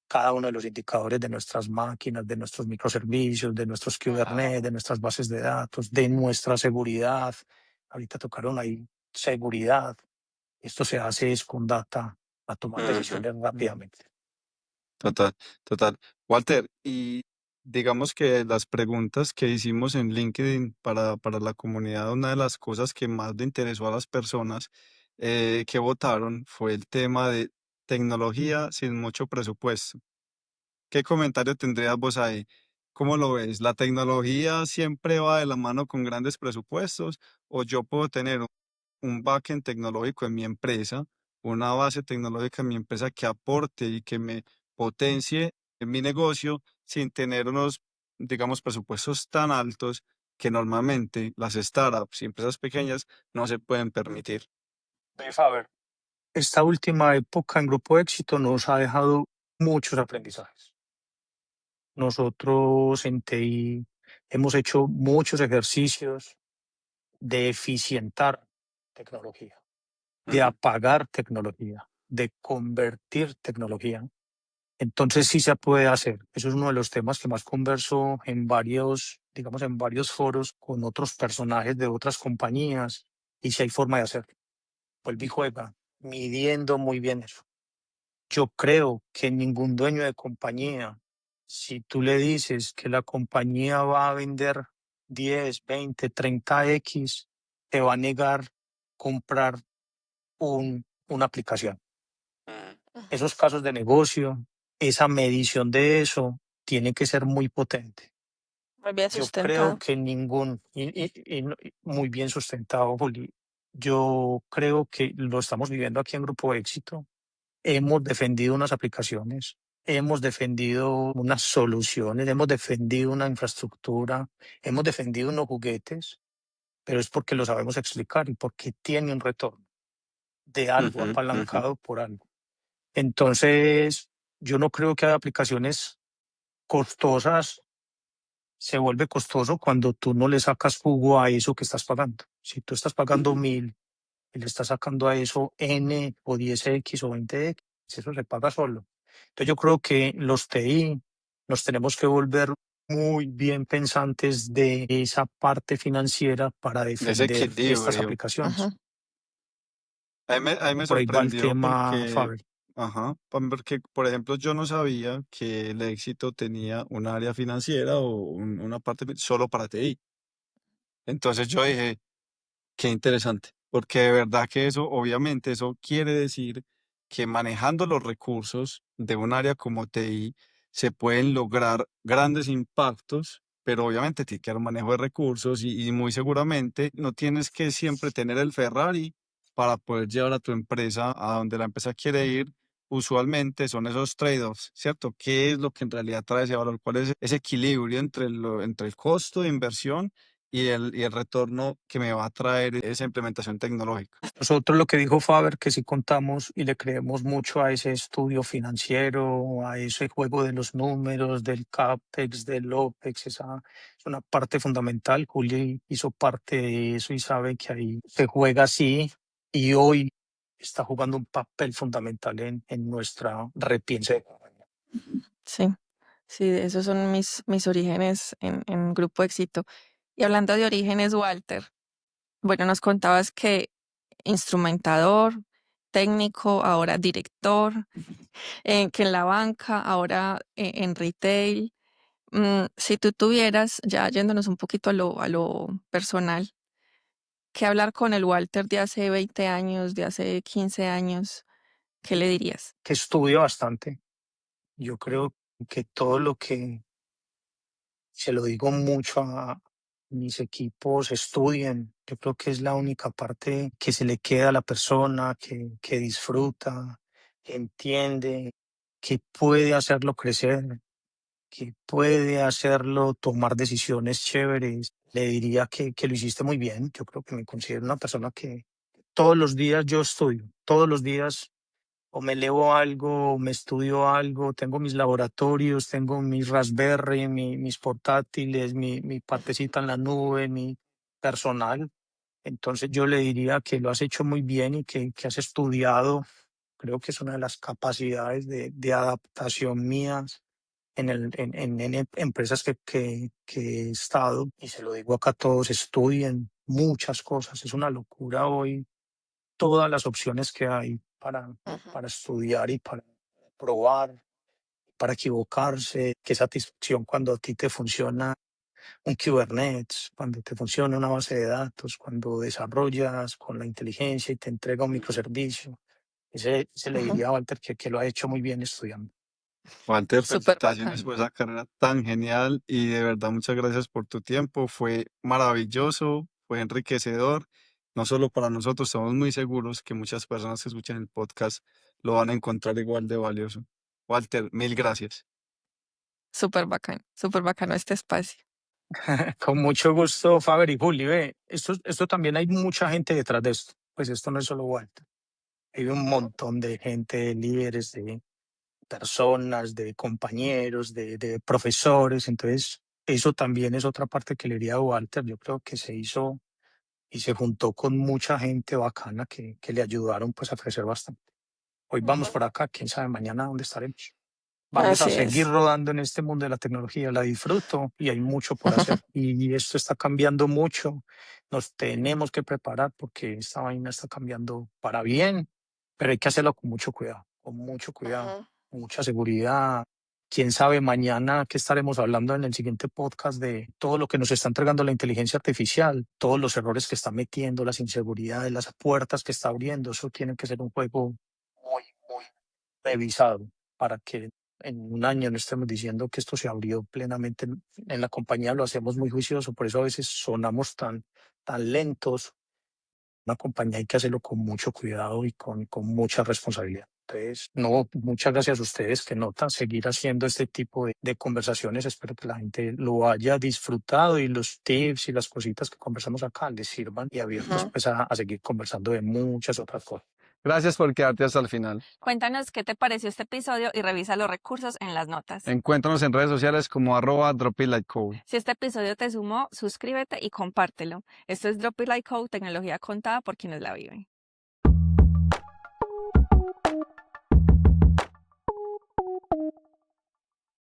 Speaker 1: cada uno de los indicadores de nuestras máquinas, de nuestros microservicios, de nuestros Kubernetes, de nuestras bases de datos, de nuestra seguridad. Ahorita tocaron ahí seguridad. Esto se hace es con data a tomar decisiones rápidamente.
Speaker 3: Total, total. Walter, y digamos que las preguntas que hicimos en LinkedIn para la comunidad, una de las cosas que más le interesó a las personas que votaron fue el tema de tecnología sin mucho presupuesto. ¿Qué comentario tendrías vos ahí? ¿Cómo lo ves? ¿La tecnología siempre va de la mano con grandes presupuestos o yo puedo tener un backend tecnológico en mi empresa, una base tecnológica en mi empresa que aporte y que me potencie en mi negocio sin tener unos, digamos, presupuestos tan altos que normalmente las startups y empresas pequeñas no se pueden permitir?
Speaker 1: Faber, esta última época en Grupo Éxito nos ha dejado muchos aprendizajes. Nosotros en TI hemos hecho muchos ejercicios de eficientar tecnología, de
Speaker 3: Ujú,
Speaker 1: apagar tecnología, de convertir tecnología. Entonces sí se puede hacer. Eso es uno de los temas que más converso en varios, digamos, en varios foros con otros personajes de otras compañías y si hay forma de hacerlo. Vuelve y juega, midiendo muy bien eso. Yo creo que ningún dueño de compañía, si tú le dices que la compañía va a vender 10, 20, 30x, te va a negar comprar una aplicación.
Speaker 2: Ujú.
Speaker 1: Esos casos de negocio, esa medición de eso, tiene que ser muy potente.
Speaker 2: Muy bien
Speaker 1: Yo creo
Speaker 2: sustentado.
Speaker 1: que muy bien sustentado, Juli. Yo creo que lo estamos viviendo aquí en Grupo Éxito. Hemos defendido unas aplicaciones, hemos defendido unas soluciones, hemos defendido una infraestructura, hemos defendido unos juguetes, pero es porque lo sabemos explicar y porque tiene un retorno de algo,
Speaker 3: ujú, ujú.
Speaker 1: apalancado por algo. Entonces, yo no creo que haya aplicaciones costosas. Se vuelve costoso cuando tú no le sacas jugo a eso que estás pagando. Si tú estás pagando 1000 y le estás sacando a eso N o 10x o 20x, eso se paga solo. Entonces yo creo que los TI nos tenemos que volver muy bien pensantes de esa parte financiera para
Speaker 3: De ese
Speaker 1: defender estas
Speaker 3: equilibrio.
Speaker 1: aplicaciones.
Speaker 2: Ujú.
Speaker 3: A mí me
Speaker 1: Por ahí va el
Speaker 3: sorprendió
Speaker 1: tema,
Speaker 3: porque,
Speaker 1: Faber.
Speaker 3: ajá, porque, por ejemplo, yo no sabía que el éxito tenía un área financiera o una parte solo para TI. Entonces yo dije, qué interesante, porque de verdad que eso, obviamente, eso quiere decir que manejando los recursos de un área como TI se pueden lograr grandes impactos, pero obviamente tiene que haber un manejo de recursos y muy seguramente no tienes que siempre tener el Ferrari para poder llevar a tu empresa a donde la empresa quiere ir. Usualmente son esos trade-offs, ¿cierto? ¿Qué es lo que en realidad trae ese valor? ¿Cuál es ese equilibrio entre el costo de inversión y el retorno que me va a traer esa implementación tecnológica?
Speaker 1: Nosotros lo que dijo Faber, que si contamos y le creemos mucho a ese estudio financiero, a ese juego de los números, del CAPEX, del OPEX, esa es una parte fundamental. Juli hizo parte de eso y sabe que ahí se juega así y hoy está jugando un papel fundamental en nuestra repiensa de compañía.
Speaker 2: Sí, sí, esos son mis orígenes en Grupo Éxito. Y hablando de orígenes, Walter, bueno, nos contabas que instrumentador, técnico, ahora director, que en la banca, ahora en retail. Si tú tuvieras, ya yéndonos un poquito a lo personal, que hablar con el Walter de hace 20 años, de hace 15 años, ¿qué le dirías?
Speaker 1: Que estudia bastante. Yo creo que todo lo que se lo digo mucho a mis equipos, estudien. Yo creo que es la única parte que se le queda a la persona, que disfruta, que entiende, que puede hacerlo crecer, que puede hacerlo tomar decisiones chéveres. Le diría que lo hiciste muy bien. Yo creo que me considero una persona que todos los días yo estudio, todos los días o me leo algo, o me estudio algo, tengo mis laboratorios, tengo mis Raspberry, mis portátiles, mi partecita en la nube, mi personal. Entonces yo le diría que lo has hecho muy bien y que has estudiado. Creo que es una de las capacidades de adaptación mías en empresas que he estado. Y se lo digo acá a todos, estudien muchas cosas. Es una locura hoy todas las opciones que hay
Speaker 2: Ujú.
Speaker 1: para estudiar y para probar, para equivocarse. Qué satisfacción cuando a ti te funciona un Kubernetes, cuando te funciona una base de datos, cuando desarrollas con la inteligencia y te entrega un microservicio. Ese le
Speaker 2: Ujú.
Speaker 1: diría a Walter que lo ha hecho muy bien estudiando.
Speaker 3: Walter,
Speaker 2: Súper
Speaker 3: felicitaciones
Speaker 2: bacano.
Speaker 3: por esa carrera tan genial y de verdad muchas gracias por tu tiempo. Fue maravilloso, fue enriquecedor, no solo para nosotros, estamos muy seguros que muchas personas que escuchan el podcast lo van a encontrar igual de valioso. Walter, mil gracias.
Speaker 2: Súper bacano este espacio.
Speaker 1: Con mucho gusto, Faber y Juli. Ve, esto también hay mucha gente detrás de esto. Pues esto no es solo Walter. Hay un montón de gente, líderes, de personas, de compañeros, de profesores. Entonces, eso también es otra parte que le diría a Walter. Yo creo que se hizo y se juntó con mucha gente bacana que le ayudaron pues a crecer bastante. Hoy vamos
Speaker 2: Ujú.
Speaker 1: por acá, quién sabe mañana dónde estaremos. Vamos a
Speaker 2: Así
Speaker 1: seguir
Speaker 2: es.
Speaker 1: rodando en este mundo de la tecnología, la disfruto y hay mucho por hacer. Y esto está cambiando mucho, nos tenemos que preparar porque esta vaina está cambiando para bien, pero hay que hacerlo con mucho cuidado,
Speaker 2: Ujú.
Speaker 1: con mucha seguridad. Quién sabe mañana que estaremos hablando en el siguiente podcast de todo lo que nos está entregando la inteligencia artificial, todos los errores que está metiendo, las inseguridades, las puertas que está abriendo. Eso tiene que ser un juego muy revisado para que en un año no estemos diciendo que esto se abrió plenamente. En la compañía lo hacemos muy juicioso, por eso a veces sonamos tan lentos. Una compañía hay que hacerlo con mucho cuidado y con mucha responsabilidad. Entonces, no, muchas gracias a ustedes que notan seguir haciendo este tipo de conversaciones. Espero que la gente lo haya disfrutado y los tips y las cositas que conversamos acá les sirvan y abiertos
Speaker 2: Ujú.
Speaker 1: pues a seguir conversando de muchas otras cosas.
Speaker 3: Gracias por quedarte hasta el final.
Speaker 4: Cuéntanos qué te pareció este episodio y revisa los recursos en las notas.
Speaker 3: Encuéntranos en redes sociales como @dropitlightcode.
Speaker 4: Si este episodio te sumó, suscríbete y compártelo. Esto es Drop It Like Code, tecnología contada por quienes la viven.